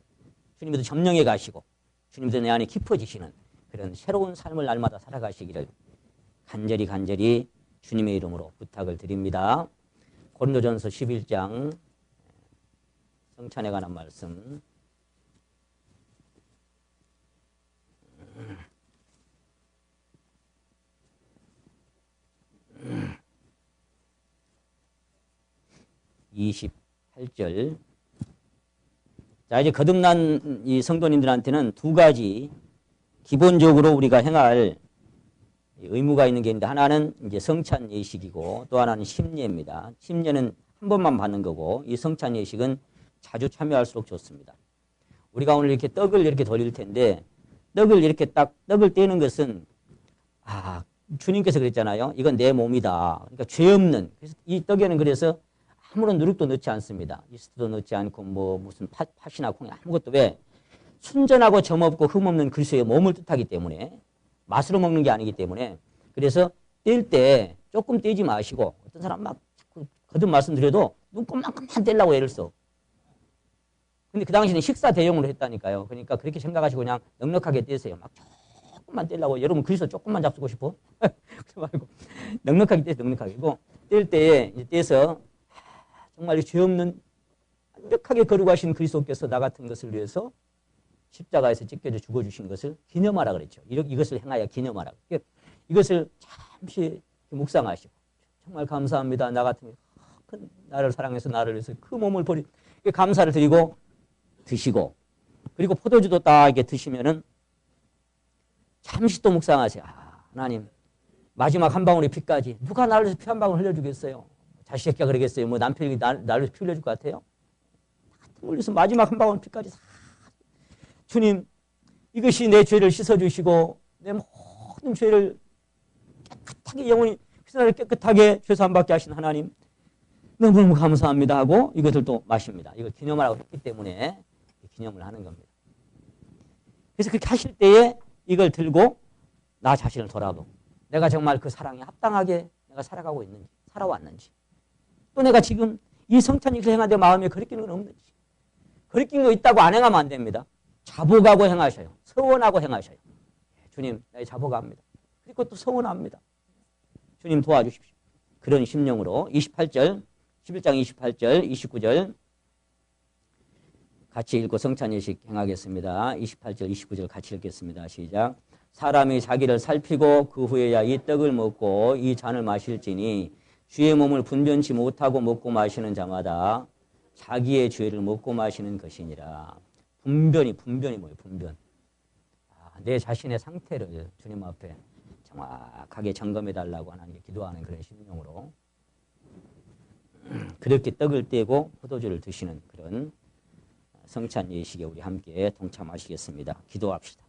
주님으로서 점령해 가시고 주님으로서 내 안에 깊어지시는 그런 새로운 삶을 날마다 살아가시기를 간절히 주님의 이름으로 부탁을 드립니다. 고린도전서 11장 성찬에 관한 말씀. (28절) 자, 이제 거듭난 이 성도님들한테는 두 가지 기본적으로 우리가 행할 의무가 있는 게 있는데 하나는 이제 성찬 예식이고 또 하나는 심례입니다. 심례는 한 번만 받는 거고 이 성찬 예식은 자주 참여할수록 좋습니다. 우리가 오늘 이렇게 떡을 이렇게 돌릴 텐데 떡을 이렇게 딱 떡을 떼는 것은 주님께서 그랬잖아요. 이건 내 몸이다. 그러니까 죄 없는. 그래서 이 떡에는 그래서 아무런 누룩도 넣지 않습니다. 이스트도 넣지 않고 뭐 무슨 팥이나 콩이 아무것도 왜 순전하고 점 없고 흠 없는 그리스도의 몸을 뜻하기 때문에 맛으로 먹는 게 아니기 때문에 그래서 뗄 때 조금 떼지 마시고 어떤 사람 막 자꾸 거듭 말씀드려도 눈곱만큼만 떼려고 애를 써. 근데 그 당시에는 식사 대용으로 했다니까요. 그러니까 그렇게 생각하시고 그냥 넉넉하게 떼세요. 막 조금만 떼려고. 여러분 그리스도 조금만 잡수고 싶어? 그러지 말고 넉넉하게 떼서 넉넉하게고 뗄 때에 떼서 정말 죄 없는 완벽하게 거룩하신 그리스도께서 나 같은 것을 위해서 십자가에서 찢겨져 죽어주신 것을 기념하라 그랬죠. 이것을 행하여 기념하라. 이것을 잠시 묵상하시고 정말 감사합니다. 나 같은 나를 사랑해서 나를 위해서 그 몸을 버린 감사를 드리고 드시고 그리고 포도주도 딱 이렇게 드시면은 잠시 또 묵상하세요. 아, 하나님, 마지막 한 방울의 피까지 누가 나를 위해서 피 한 방울 흘려주겠어요? 자식 새끼가 그러겠어요? 뭐 남편이 나를 위해서 피 흘려줄 것 같아요? 흘려서 마지막 한 방울 피까지 주님, 이것이 내 죄를 씻어주시고 내 모든 죄를 깨끗하게 영원히 휘날려 깨끗하게 죄사함받게 하신 하나님 너무너무 감사합니다 하고 이것을 또 마십니다. 이걸 기념을 하고 했기 때문에 기념을 하는 겁니다. 그래서 그렇게 하실 때에 이걸 들고 나 자신을 돌아보고 내가 정말 그 사랑에 합당하게 내가 살아가고 있는지 살아왔는지 또 내가 지금 이 성찬식을 행하는데 마음에 거리끼는 건 없는지 거리끼는 거 있다고 안 행하면 안 됩니다. 자복하고 행하셔요. 서원하고 행하셔요. 주님 나의 자복합니다. 그리고 또 서원합니다. 주님 도와주십시오. 그런 심령으로 28절 11장 28절 29절 같이 읽고 성찬예식 행하겠습니다. 28절 29절 같이 읽겠습니다. 시작. 사람이 자기를 살피고 그 후에야 이 떡을 먹고 이 잔을 마실지니 주의 몸을 분변치 못하고 먹고 마시는 자마다 자기의 죄를 먹고 마시는 것이니라. 분변이 뭐예요? 분변. 내 자신의 상태를 주님 앞에 정확하게 점검해달라고 하나님께 기도하는 그런 심령으로 그렇게 떡을 떼고 포도주를 드시는 그런 성찬 예식에 우리 함께 동참하시겠습니다. 기도합시다.